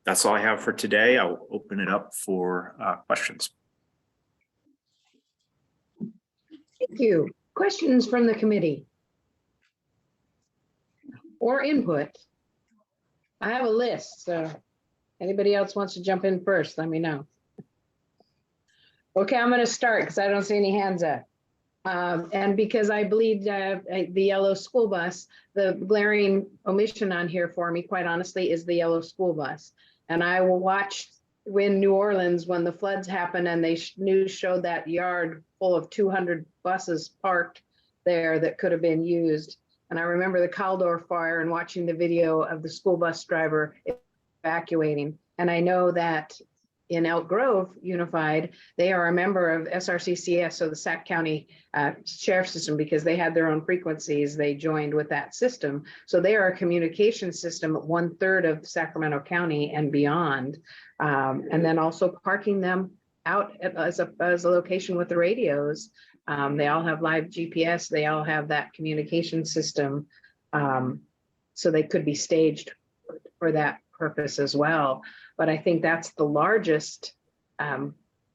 That's all I have for today. I'll open it up for questions. Thank you. Questions from the committee? Or input? I have a list, so anybody else wants to jump in first, let me know. Okay, I'm going to start because I don't see any hands up. And because I believe the yellow school bus, the glaring omission on here for me, quite honestly, is the yellow school bus. And I will watch when New Orleans, when the floods happened and they news showed that yard full of 200 buses parked there that could have been used. And I remember the Caldor fire and watching the video of the school bus driver evacuating. And I know that in Elk Grove Unified, they are a member of SRCCS, so the Sac County Sheriff System, because they had their own frequencies, they joined with that system. So they are a communication system at 1/3 of Sacramento County and beyond. And then also parking them out as a location with the radios. They all have live GPS, they all have that communication system. So they could be staged for that purpose as well. But I think that's the largest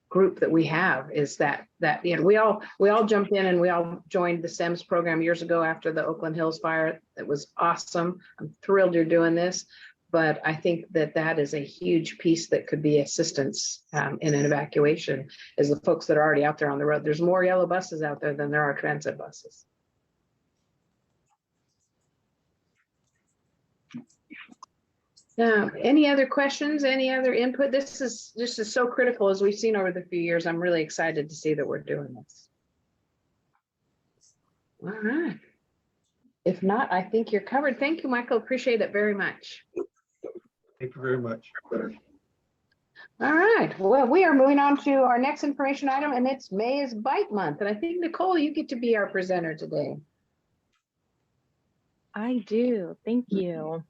group that we have, is that we all jumped in and we all joined the SEMS program years ago after the Oakland Hills fire. It was awesome. I'm thrilled you're doing this, but I think that is a huge piece that could be assistance in an evacuation, is the folks that are already out there on the road. There's more yellow buses out there than there are transit buses. Any other questions, any other input? This is so critical, as we've seen over the few years. I'm really excited to see that we're doing this. All right. If not, I think you're covered. Thank you, Michael. Appreciate it very much. Thank you very much. All right. Well, we are moving on to our next information item, and it's May is Bike Month. And I think, Nicole, you get to be our presenter today. I do. Thank you.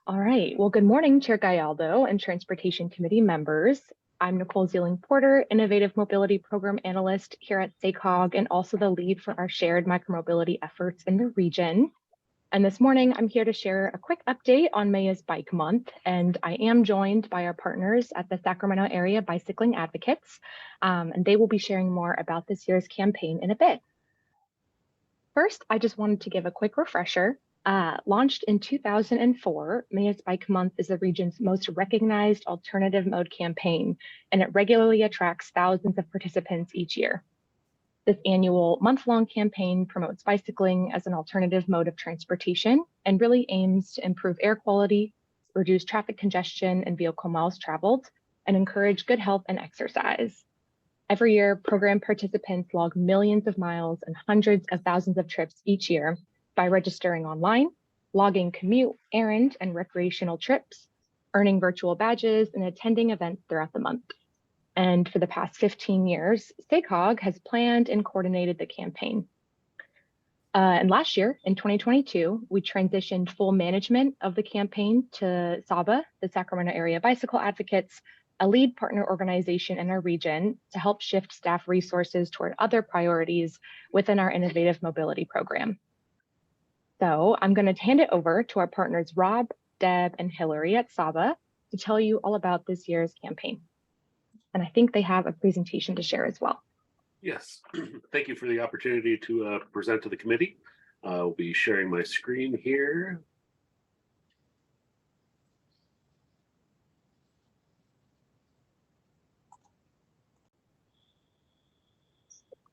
All right. Well, good morning, Chair Gallardo and Transportation Committee members. I'm Nicole Zealing Porter, Innovative Mobility Program Analyst here at SACOG, and also the lead for our shared micromobility efforts in the region. And this morning, I'm here to share a quick update on May is Bike Month, and I am joined by our partners at the Sacramento Area Bicycling Advocates, and they will be sharing more about this year's campaign in a bit. First, I just wanted to give a quick refresher. Launched in 2004, May is Bike Month is the region's most recognized alternative mode campaign, and it regularly attracts thousands of participants each year. This annual month-long campaign promotes bicycling as an alternative mode of transportation and really aims to improve air quality, reduce traffic congestion and vehicle miles traveled, and encourage good health and exercise. Every year, program participants log millions of miles and hundreds of thousands of trips each year by registering online, logging commute, errand, and recreational trips, earning virtual badges, and attending events throughout the month. And for the past 15 years, SACOG has planned and coordinated the campaign. And last year, in 2022, we transitioned full management of the campaign to SABA, the Sacramento Area Bicycle Advocates, a lead partner organization in our region, to help shift staff resources toward other priorities within our innovative mobility program. So I'm going to hand it over to our partners, Rob, Deb, and Hillary at SABA, to tell you all about this year's campaign. And I think they have a presentation to share as well. Yes, thank you for the opportunity to present to the committee. I'll be sharing my screen here.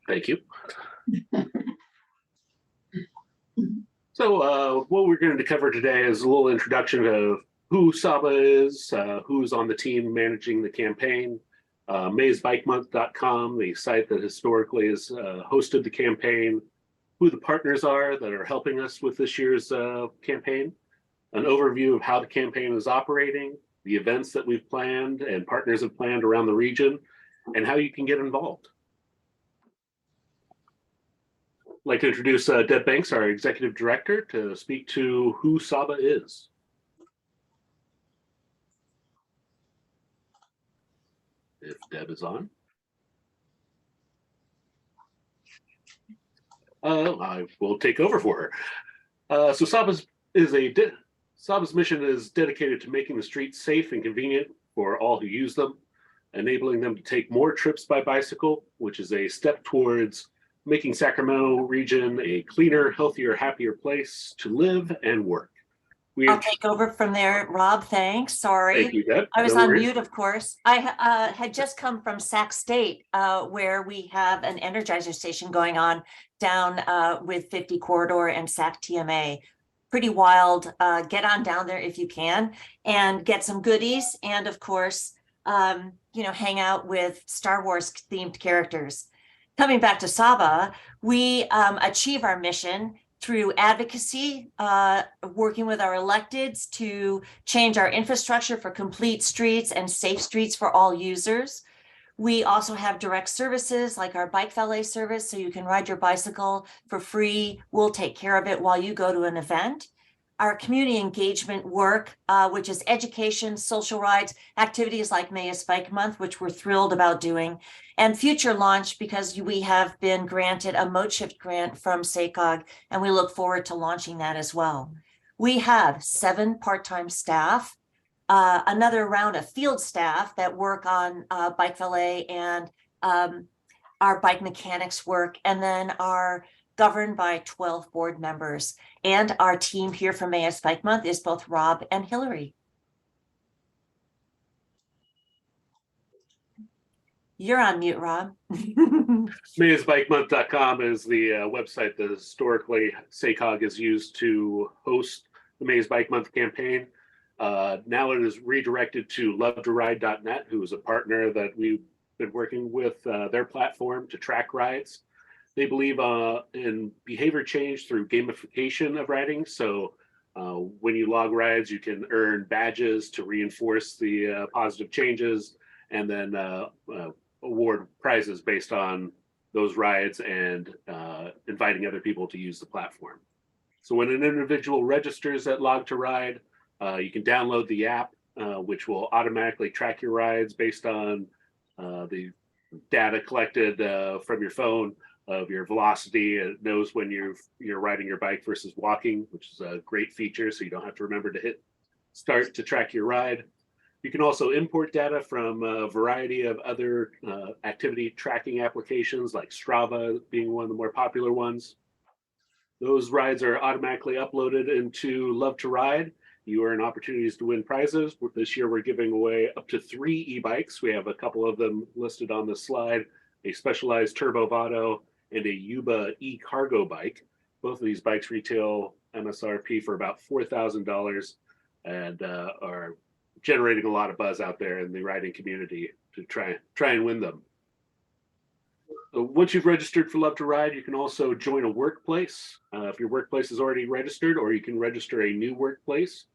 Thank you. So what we're going to cover today is a little introduction of who SABA is, who's on the team managing the campaign, maysbikemonth.com, the site that historically has hosted the campaign, who the partners are that are helping us with this year's campaign, an overview of how the campaign is operating, the events that we've planned and partners have planned around the region, and how you can get involved. I'd like to introduce Deb Banks, our Executive Director, to speak to who SABA is. If Deb is on. I will take over for her. So SABA's mission is dedicated to making the streets safe and convenient for all who use them, enabling them to take more trips by bicycle, which is a step towards making Sacramento region a cleaner, healthier, happier place to live and work. I'll take over from there, Rob. Thanks. Sorry. Thank you, Deb. I was No on worries. mute, of course. I had just come from Sac State, where we have an Energizer station going on down with 50 Corridor and Sac TMA. Pretty wild. Get on down there if you can and get some goodies. And of course, hang out with Star Wars themed characters. Coming back to SABA, we achieve our mission through advocacy, working with our electeds to change our infrastructure for complete streets and safe streets for all users. We also have direct services like our bike valet service, so you can ride your bicycle for free. We'll take care of it while you go to an event. Our community engagement work, which is education, social rides, activities like May is Bike Month, which we're thrilled about doing, and future launch because we have been granted a ModeShift grant from SACOG, and we look forward to launching that as well. We have 7 part-time staff, another round of field staff that work on bike valet and our bike mechanics work, and then are governed by 12 board members. And our team here for May is Bike Month is both Rob and Hillary. You're on mute, Rob. Maysbikemonth.com is the website that historically SACOG has used to host the May is Bike Month campaign. Now it is redirected to lovetoride.net, who is a partner that we've been working with their platform to track rides. They believe in behavior change through gamification of riding. So when you log rides, you can earn badges to reinforce the positive changes, and then award prizes based on those rides and inviting other people to use the platform. So when an individual registers at Log to Ride, you can download the app, which will automatically track your rides based on the data collected from your phone of your velocity. It knows when you're riding your bike versus walking, which is a great feature, so you don't have to remember to hit start to track your ride. You can also import data from a variety of other activity tracking applications, like Strava being one of the more popular ones. Those rides are automatically uploaded into Love to Ride. You earn opportunities to win prizes. This year, we're giving away up to 3 e-bikes. We have a couple of them listed on the slide, a Specialized Turbo Vado and a Yuba e-cargo bike. Both of these bikes retail MSRP for about $4,000 and are generating a lot of buzz out there in the riding community to try and win them. So once you've registered for Love to Ride, you can also join a workplace if your workplace is already registered, or you can register a new workplace.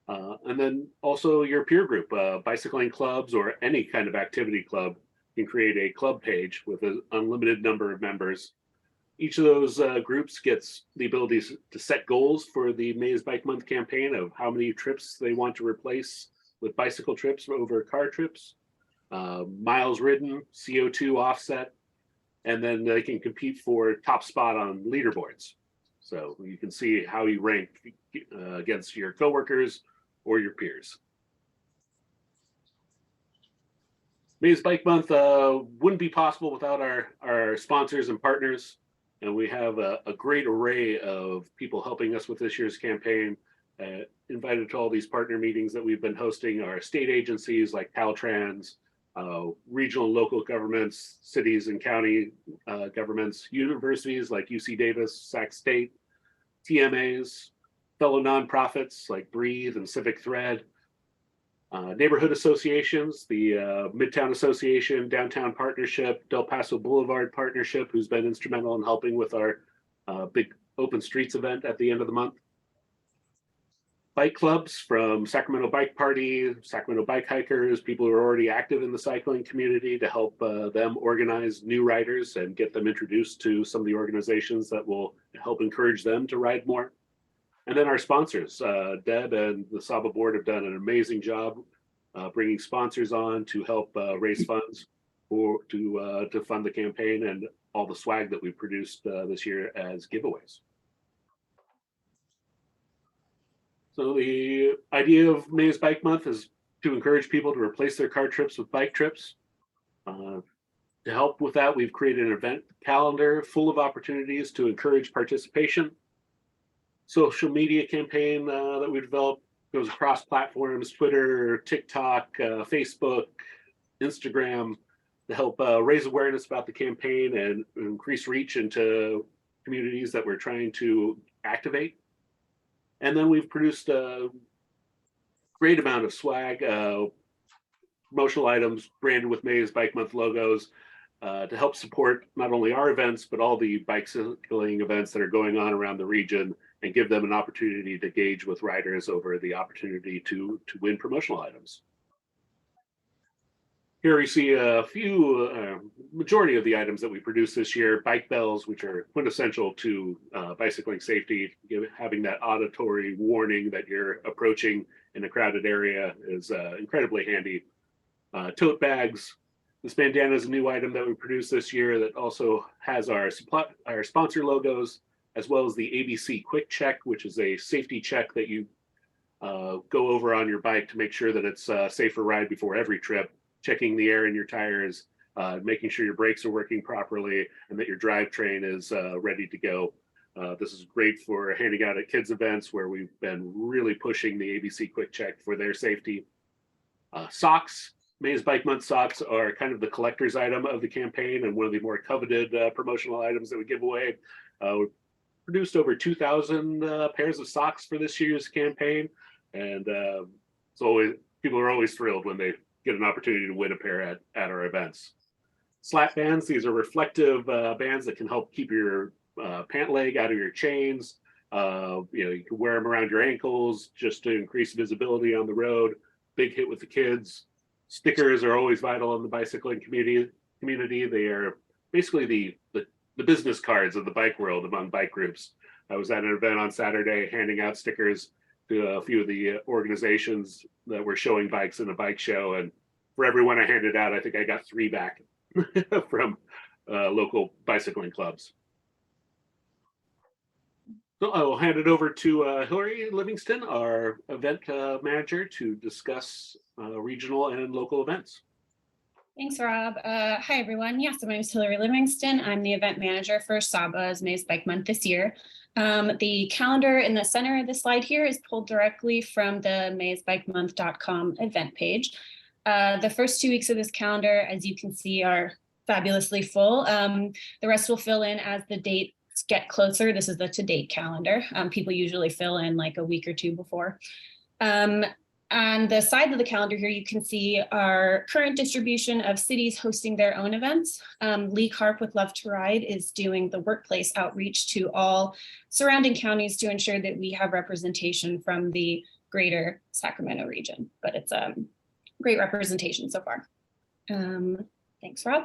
And then also your peer group, bicycling clubs or any kind of activity club can create a club page with an unlimited number of members. Each of those groups gets the ability to set goals for the Maze Bike Month campaign of how many trips they want to replace with bicycle trips over car trips, miles ridden, CO2 offset, and then they can compete for top spot on leaderboards. So you can see how you rank against your coworkers or your peers. Maze Bike Month wouldn't be possible without our sponsors and partners. And we have a great array of people helping us with this year's campaign. Invited to all these partner meetings that we've been hosting are state agencies like Caltrans, regional and local governments, cities and county governments, universities like UC Davis, Sac State, TMAs, fellow nonprofits like Breathe and Civic Thread, neighborhood associations, the Midtown Association, Downtown Partnership, Del Paso Boulevard Partnership, who's been instrumental in helping with our big Open Streets event at the end of the month. Bike clubs from Sacramento Bike Party, Sacramento Bike Hikers, people who are already active in the cycling community to help them organize new riders and get them introduced to some of the organizations that will help encourage them to ride more. And then our sponsors, Deb and the SABA board have done an amazing job bringing sponsors on to help raise funds to fund the campaign and all the swag that we produced this year as giveaways. So the idea of Maze Bike Month is to encourage people to replace their car trips with bike trips. To help with that, we've created an event calendar full of opportunities to encourage participation. Social media campaign that we developed goes across platforms, Twitter, TikTok, Facebook, Instagram, to help raise awareness about the campaign and increase reach into communities that we're trying to activate. And then we've produced a great amount of swag, promotional items branded with Maze Bike Month logos to help support not only our events, but all the bicycling events that are going on around the region and give them an opportunity to gauge with riders over the opportunity to win promotional items. Here we see a few, majority of the items that we produced this year: bike bells, which are quintessential to bicycling safety. Having that auditory warning that you're approaching in a crowded area is incredibly handy. Tote bags. This bandana is a new item that we produced this year that also has our sponsor logos, as well as the ABC Quick Check, which is a safety check that you go over on your bike to make sure that it's a safer ride before every trip. Checking the air in your tires, making sure your brakes are working properly, and that your drivetrain is ready to go. This is great for handing out at kids events where we've been really pushing the ABC Quick Check for their safety. Socks. Maze Bike Month socks are kind of the collector's item of the campaign and one of the more coveted promotional items that we give away. We produced over 2,000 pairs of socks for this year's campaign, and people are always thrilled when they get an opportunity to win a pair at our events. Slap bands, these are reflective bands that can help keep your pant leg out of your chains. You can wear them around your ankles just to increase visibility on the road. Big hit with the kids. Stickers are always vital in the bicycling community. They are basically the business cards of the bike world among bike groups. I was at an event on Saturday handing out stickers to a few of the organizations that were showing bikes in a bike show, and for everyone I handed out, I think I got 3 back from local bicycling clubs. So I will hand it over to Hillary Livingston, our event manager, to discuss regional and local events. Thanks, Rob. Hi, everyone. Yeah, so my name is Hillary Livingston. I'm the event manager for SABA's Maze Bike Month this year. The calendar in the center of the slide here is pulled directly from the mazebikemonth.com event page. The first 2 weeks of this calendar, as you can see, are fabulously full. The rest will fill in as the dates get closer. This is the to-date calendar. People usually fill in like a week or two before. On the side of the calendar here, you can see our current distribution of cities hosting their own events. Lee Karp with Love to Ride is doing the workplace outreach to all surrounding counties to ensure that we have representation from the greater Sacramento region, but it's great representation so far. Thanks, Rob.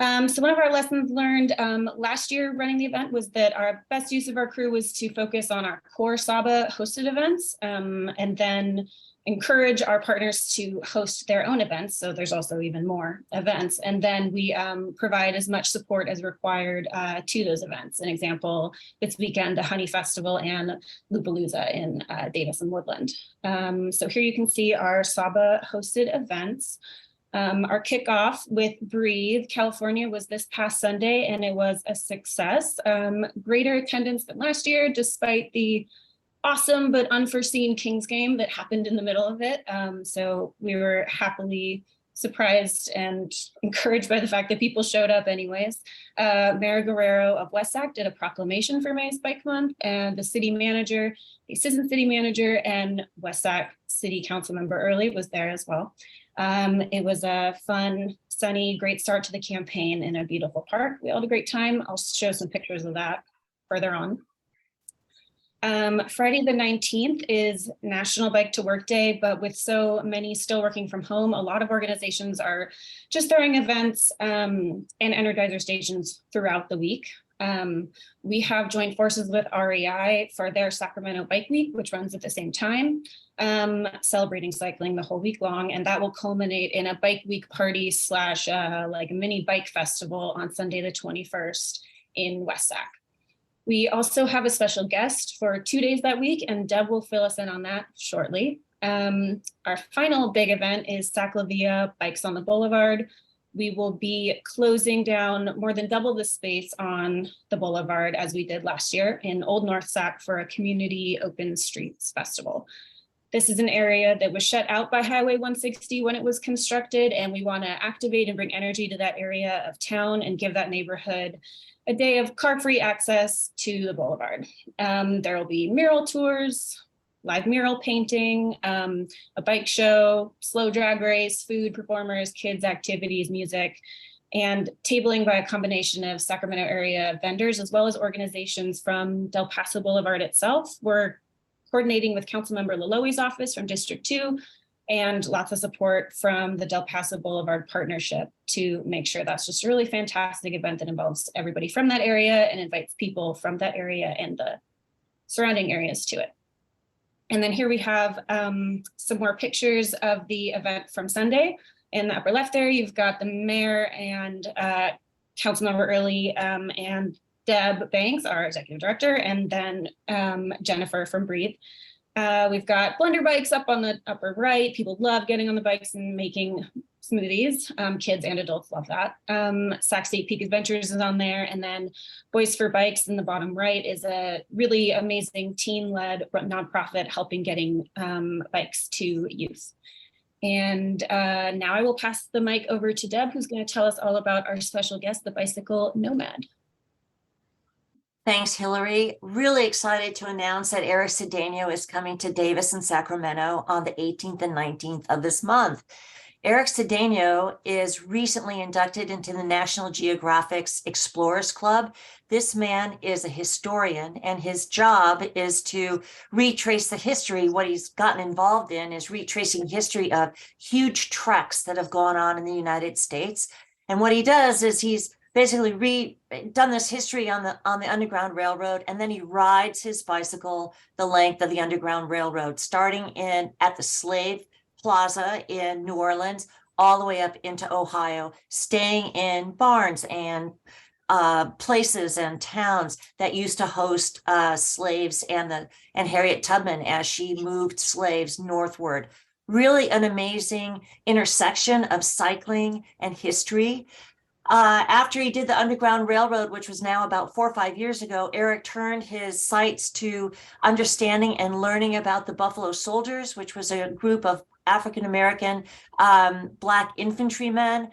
So one of our lessons learned last year running the event was that our best use of our crew was to focus on our core SABA hosted events and then encourage our partners to host their own events. So there's also even more events. And then we provide as much support as required to those events. An example, this weekend, the Honey Festival and Loopalooza in Davis and Woodland. So here you can see our SABA hosted events. Our kickoff with Breathe California was this past Sunday, and it was a success. Greater attendance than last year, despite the awesome but unforeseen Kings game that happened in the middle of it. So we were happily surprised and encouraged by the fact that people showed up anyways. Mayor Guerrero of Westac did a proclamation for May's Bike Month, and the city manager, the assistant city manager, and Westac City Council member Early was there as well. It was a fun, sunny, great start to the campaign in a beautiful park. We all had a great time. I'll show some pictures of that further on. Friday the 19th is National Bike to Work Day, but with so many still working from home, a lot of organizations are just throwing events and energizer stations throughout the week. We have joined forces with REI for their Sacramento Bike Week, which runs at the same time, celebrating cycling the whole week long, and that will culminate in a bike week party slash like a mini bike festival on Sunday the 21st in Westac. We also have a special guest for 2 days that week, and Deb will fill us in on that shortly. Our final big event is Sac La Via Bikes on the Boulevard. We will be closing down more than double the space on the Boulevard as we did last year in Old North Sac for a community open streets festival. This is an area that was shut out by Highway 160 when it was constructed, and we want to activate and bring energy to that area of town and give that neighborhood a day of car-free access to the Boulevard. There will be mural tours, live mural painting, a bike show, slow drag race, food performers, kids activities, music, and tabling by a combination of Sacramento area vendors as well as organizations from Del Paso Boulevard itself. We're coordinating with Councilmember Laloe's office from District 2 and lots of support from the Del Paso Boulevard Partnership to make sure that's just a really fantastic event that involves everybody from that area and invites people from that area and the surrounding areas to it. And then here we have some more pictures of the event from Sunday. In the upper left there, you've got the mayor and Councilmember Early and Deb Banks, our executive director, and then Jennifer from Breathe. We've got blender bikes up on the upper right. People love getting on the bikes and making smoothies. Kids and adults love that. Sac State Peak Adventures is on there. And then Boys for Bikes in the bottom right is a really amazing teen-led nonprofit helping getting bikes to youth. And now I will pass the mic over to Deb, who's going to tell us all about our special guest, the Bicycle Nomad. Thanks, Hillary. Really excited to announce that Eric Cedeno is coming to Davis and Sacramento on the 18th and 19th of this month. Eric Cedeno is recently inducted into the National Geographic's Explorers Club. This man is a historian, and his job is to retrace the history. What he's gotten involved in is retracing history of huge treks that have gone on in the United States. And what he does is he's basically done this history on the Underground Railroad, and then he rides his bicycle the length of the Underground Railroad, starting at the Slave Plaza in New Orleans, all the way up into Ohio, staying in barns and places and towns that used to host slaves and Harriet Tubman as she moved slaves northward. Really an amazing intersection of cycling and history. After he did the Underground Railroad, which was now about 4 or 5 years ago, Eric turned his sights to understanding and learning about the Buffalo Soldiers, which was a group of African-American Black infantrymen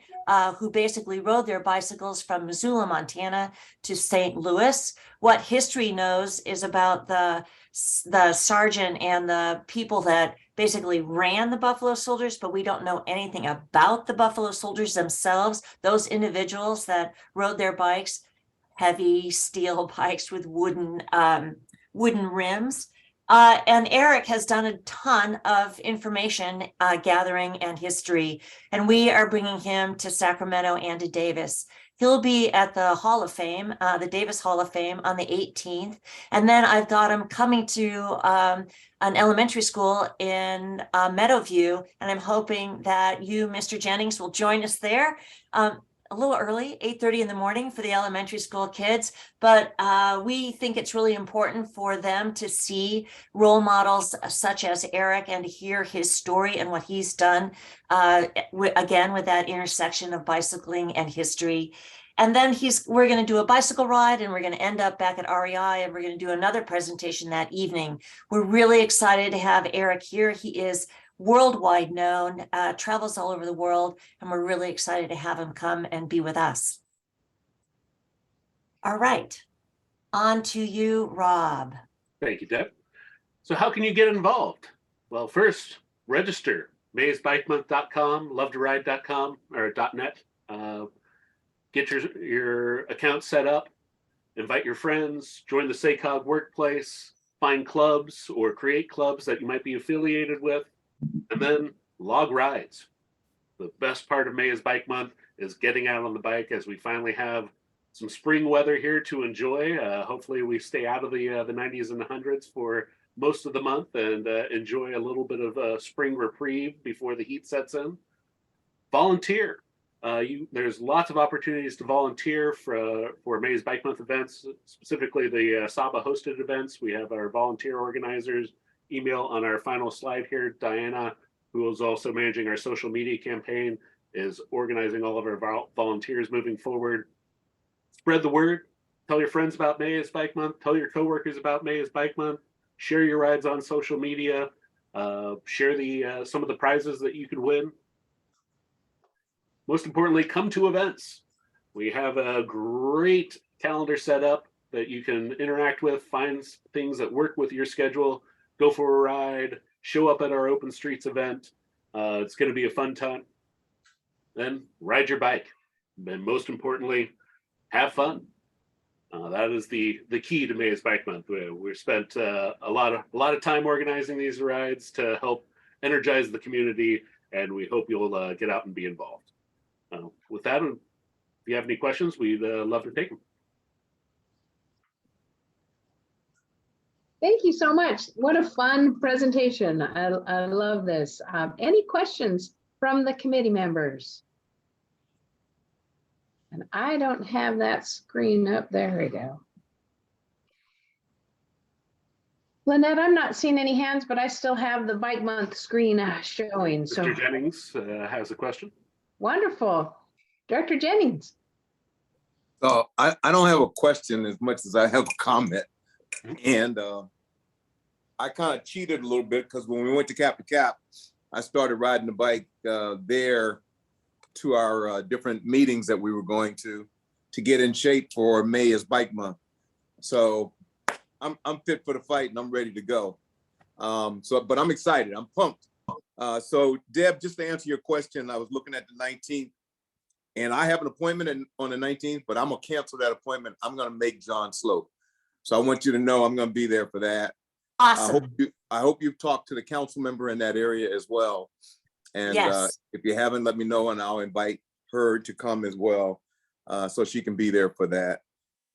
who basically rode their bicycles from Missoula, Montana to St. Louis. What history knows is about the sergeant and the people that basically ran the Buffalo Soldiers, but we don't know anything about the Buffalo Soldiers themselves, those individuals that rode their bikes, heavy steel bikes with wooden rims. And Eric has done a ton of information gathering and history, and we are bringing him to Sacramento and to Davis. He'll be at the Hall of Fame, the Davis Hall of Fame on the 18th. And then I've got him coming to an elementary school in Meadowview, and I'm hoping that you, Mr. Jennings, will join us there. A little early, 8:30 in the morning for the elementary school kids, but we think it's really important for them to see role models such as Eric and to hear his story and what he's done, again, with that intersection of bicycling and history. And then we're going to do a bicycle ride, and we're going to end up back at REI, and we're going to do another presentation that evening. We're really excited to have Eric here. He is worldwide known, travels all over the world, and we're really excited to have him come and be with us. All right, on to you, Rob. Thank you, Deb. So how can you get involved? Well, first, register, maysbikemonth.com, lovetoride.com or .net. Get your account set up, invite your friends, join the SACOG workplace, find clubs or create clubs that you might be affiliated with, and then log rides. The best part of May is Bike Month is getting out on the bike, as we finally have some spring weather here to enjoy. Hopefully we stay out of the 90s and the 100s for most of the month and enjoy a little bit of a spring reprieve before the heat sets in. Volunteer. There's lots of opportunities to volunteer for May's Bike Month events, specifically the SABA hosted events. We have our volunteer organizers email on our final slide here. Diana, who is also managing our social media campaign, is organizing all of our volunteers moving forward. Spread the word. Tell your friends about May is Bike Month. Tell your coworkers about May is Bike Month. Share your rides on social media. Share some of the prizes that you could win. Most importantly, come to events. We have a great calendar set up that you can interact with, find things that work with your schedule, go for a ride, show up at our Open Streets event. It's going to be a fun time. Then ride your bike. And most importantly, have fun. That is the key to May's Bike Month. We've spent a lot of time organizing these rides to help energize the community, and we hope you'll get out and be involved. With that, if you have any questions, we'd love to take them. Thank you so much. What a fun presentation. I love this. Any questions from the committee members? And I don't have that screen up. There we go. Lynette, I'm not seeing any hands, but I still have the Bike Month screen showing. So Mr. Jennings has a question. Wonderful. Director Jennings. So I don't have a question as much as I have a comment. And I kind of cheated a little bit because when we went to Cap, I started riding the bike there to our different meetings that we were going to get in shape for May is Bike Month. So I'm fit for the fight and I'm ready to go. But I'm excited. I'm pumped. So Deb, just to answer your question, I was looking at the 19th and I have an appointment on the 19th, but I'm gonna cancel that appointment. I'm gonna make John Slope. So I want you to know I'm gonna be there for that. Awesome. I hope you've talked to the council member in that area as well. And Yes. If you haven't, let me know and I'll invite her to come as well, so she can be there for that.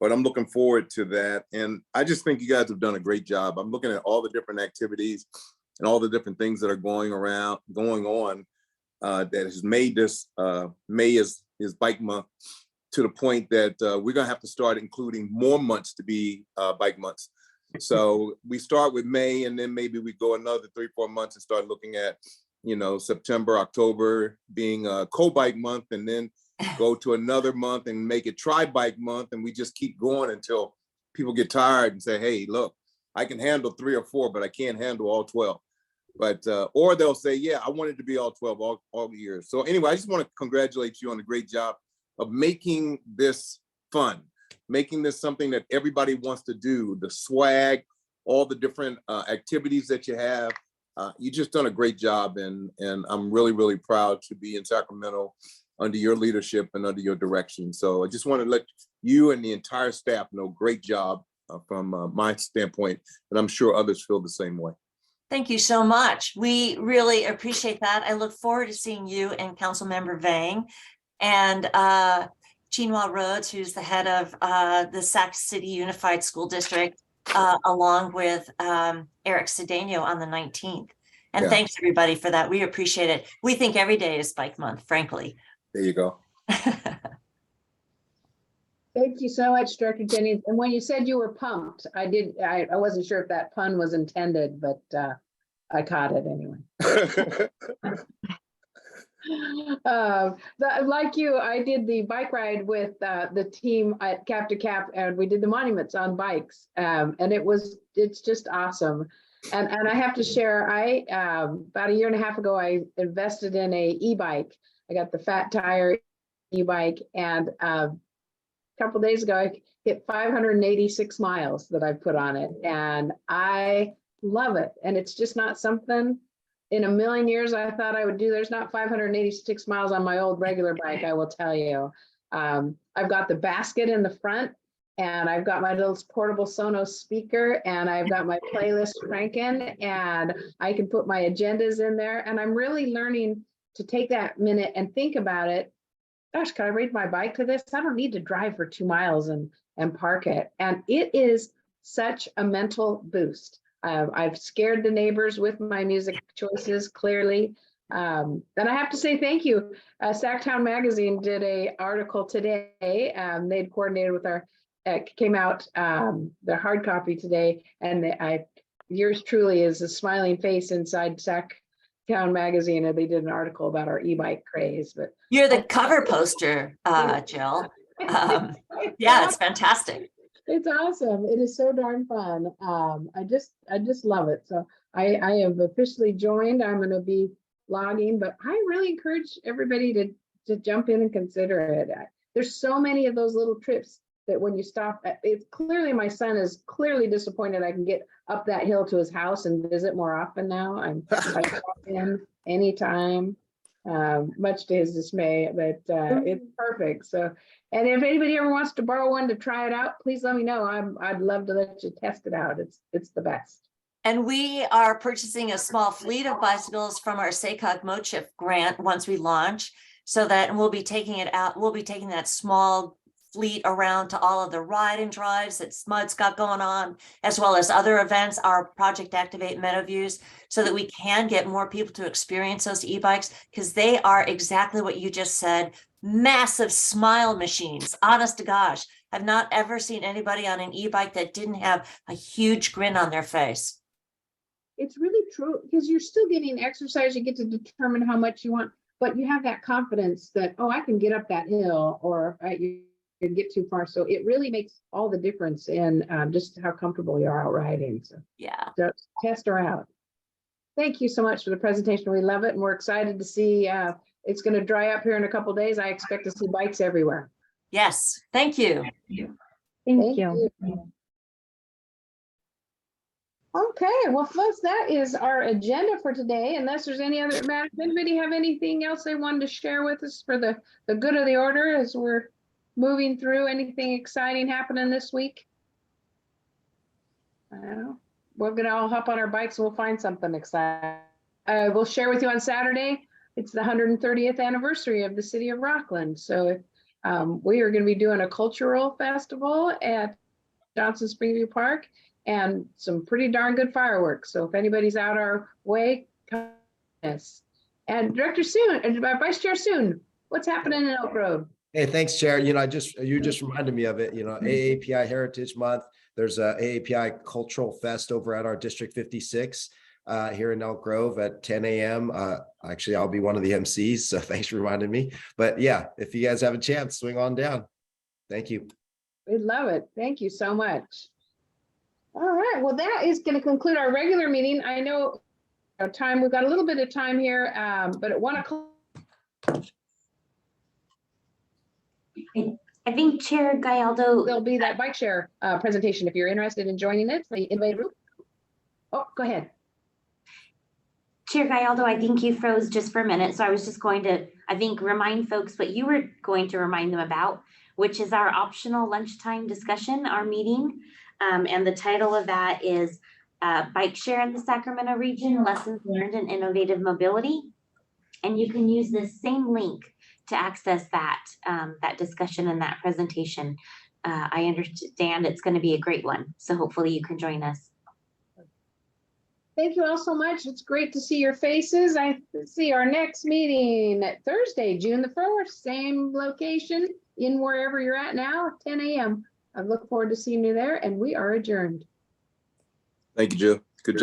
But I'm looking forward to that. And I just think you guys have done a great job. I'm looking at all the different activities and all the different things that are going on that has made this May is Bike Month to the point that we're gonna have to start including more months to be bike months. So we start with May and then maybe we go another 3-4 months and start looking at, September, October being a co-bike month, and then go to another month and make it tri-bike month. And we just keep going until people get tired and say, hey, look, I can handle 3 or 4, but I can't handle all 12. But, or they'll say, yeah, I wanted to be all 12 all years. So anyway, I just want to congratulate you on a great job of making this fun, making this something that everybody wants to do, the swag, all the different activities that you have. You just done a great job, and I'm really, really proud to be in Sacramento under your leadership and under your direction. So I just want to let you and the entire staff know, great job from my standpoint, and I'm sure others feel the same way. Thank you so much. We really appreciate that. I look forward to seeing you and Councilmember Vang and Chinua Rhodes, who's the head of the Sac City Unified School District, along with Eric Cedeno on the 19th. And Yeah. Thanks everybody for that. We appreciate it. We think every day is Bike Month, frankly. There you go. Thank you so much, Director Jennings. And when you said you were pumped, I wasn't sure if that pun was intended, but I caught it anyway. Like you, I did the bike ride with the team at Cap to Cap, and we did the monuments on bikes. And it's just awesome. And I have to share, about a year and a half ago, I invested in a e-bike. I got the Fat Tire e-bike, and a couple days ago, I hit 586 miles that I put on it, and I love it. And it's just not something in a million years I thought I would do. There's not 586 miles on my old regular bike, I will tell you. I've got the basket in the front, and I've got my little portable Sonos speaker, and I've got my playlist cranking, and I can put my agendas in there. And I'm really learning to take that minute and think about it. Gosh, can I ride my bike to this? I don't need to drive for 2 miles and park it. And it is such a mental boost. I've scared the neighbors with my music choices, clearly. And I have to say thank you. Sacktown Magazine did an article today. They'd coordinated with came out, the hard copy today. And yours truly is a smiling face inside Sacktown Magazine, and they did an article about our e-bike craze. But You're the cover poster, Jill. Yeah, it's fantastic. It's awesome. It is so darn fun. I just love it. So I have officially joined. I'm going to be logging, but I really encourage everybody to jump in and consider it. There's so many of those little trips that when you stop, it's clearly, my son is clearly disappointed I can get up that hill to his house and visit more often now. I stop in anytime, much to his dismay, but it's perfect. So, and if anybody ever wants to borrow one to try it out, please let me know. I'd love to let you test it out. It's the best. And we are purchasing a small fleet of bicycles from our SACOG MoChip grant once we launch, so that we'll be taking it out. We'll be taking that small fleet around to all of the ride and drives that SMUD's got going on, as well as other events, our Project Activate Meadowviews, so that we can get more people to experience those e-bikes, because they are exactly what you just said, massive smile machines. Honest to gosh, I've not ever seen anybody on an e-bike that didn't have a huge grin on their face. It's really true, because you're still getting exercise. You get to determine how much you want, but you have that confidence that, oh, I can get up that hill, or you can get too far. So it really makes all the difference in just how comfortable you are out riding. So yeah, so test her out. Thank you so much for the presentation. We love it, and we're excited to see it's going to dry up here in a couple of days. I expect to see bikes everywhere. Yes, thank you. Thank you. Okay, well, folks, that is our agenda for today. Unless there's any other matters, anybody have anything else they wanted to share with us for the good of the order as we're moving through? Anything exciting happening this week? I don't know. We're gonna all hop on our bikes and we'll find something exciting. We'll share with you on Saturday. It's the 130th anniversary of the city of Rockland. So we are going to be doing a cultural festival at Johnson Springview Park, and some pretty darn good fireworks. So if anybody's out our way, come us. And Director Soon, Vice Chair Soon, what's happening in Elk Grove? Hey, thanks, Chair. You just reminded me of it. AAPI Heritage Month. There's a AAPI Cultural Fest over at our District 56 here in Elk Grove at 10 a.m. Actually, I'll be one of the MCs, so thanks for reminding me. But yeah, if you guys have a chance, swing on down. Thank you. We love it. Thank you so much. All right, well, that is going to conclude our regular meeting. I know time. We've got a little bit of time here, but at 1 o'clock. I think Chair Gallardo. There'll be that bike share presentation if you're interested in joining it. The innovative group. Oh, go ahead. Chair Gallardo, I think you froze just for a minute. So I was just going to, I think, remind folks what you were going to remind them about, which is our optional lunchtime discussion, our meeting. And the title of that is Bike Share in the Sacramento Region, Lessons Learned in Innovative Mobility. And you can use this same link to access that, that discussion and that presentation. I understand it's going to be a great one. So hopefully you can join us. Thank you all so much. It's great to see your faces. I see our next meeting Thursday, June the 1st, same location in wherever you're at now, 10 a.m. I look forward to seeing you there, and we are adjourned. Thank you, Jill. Good job.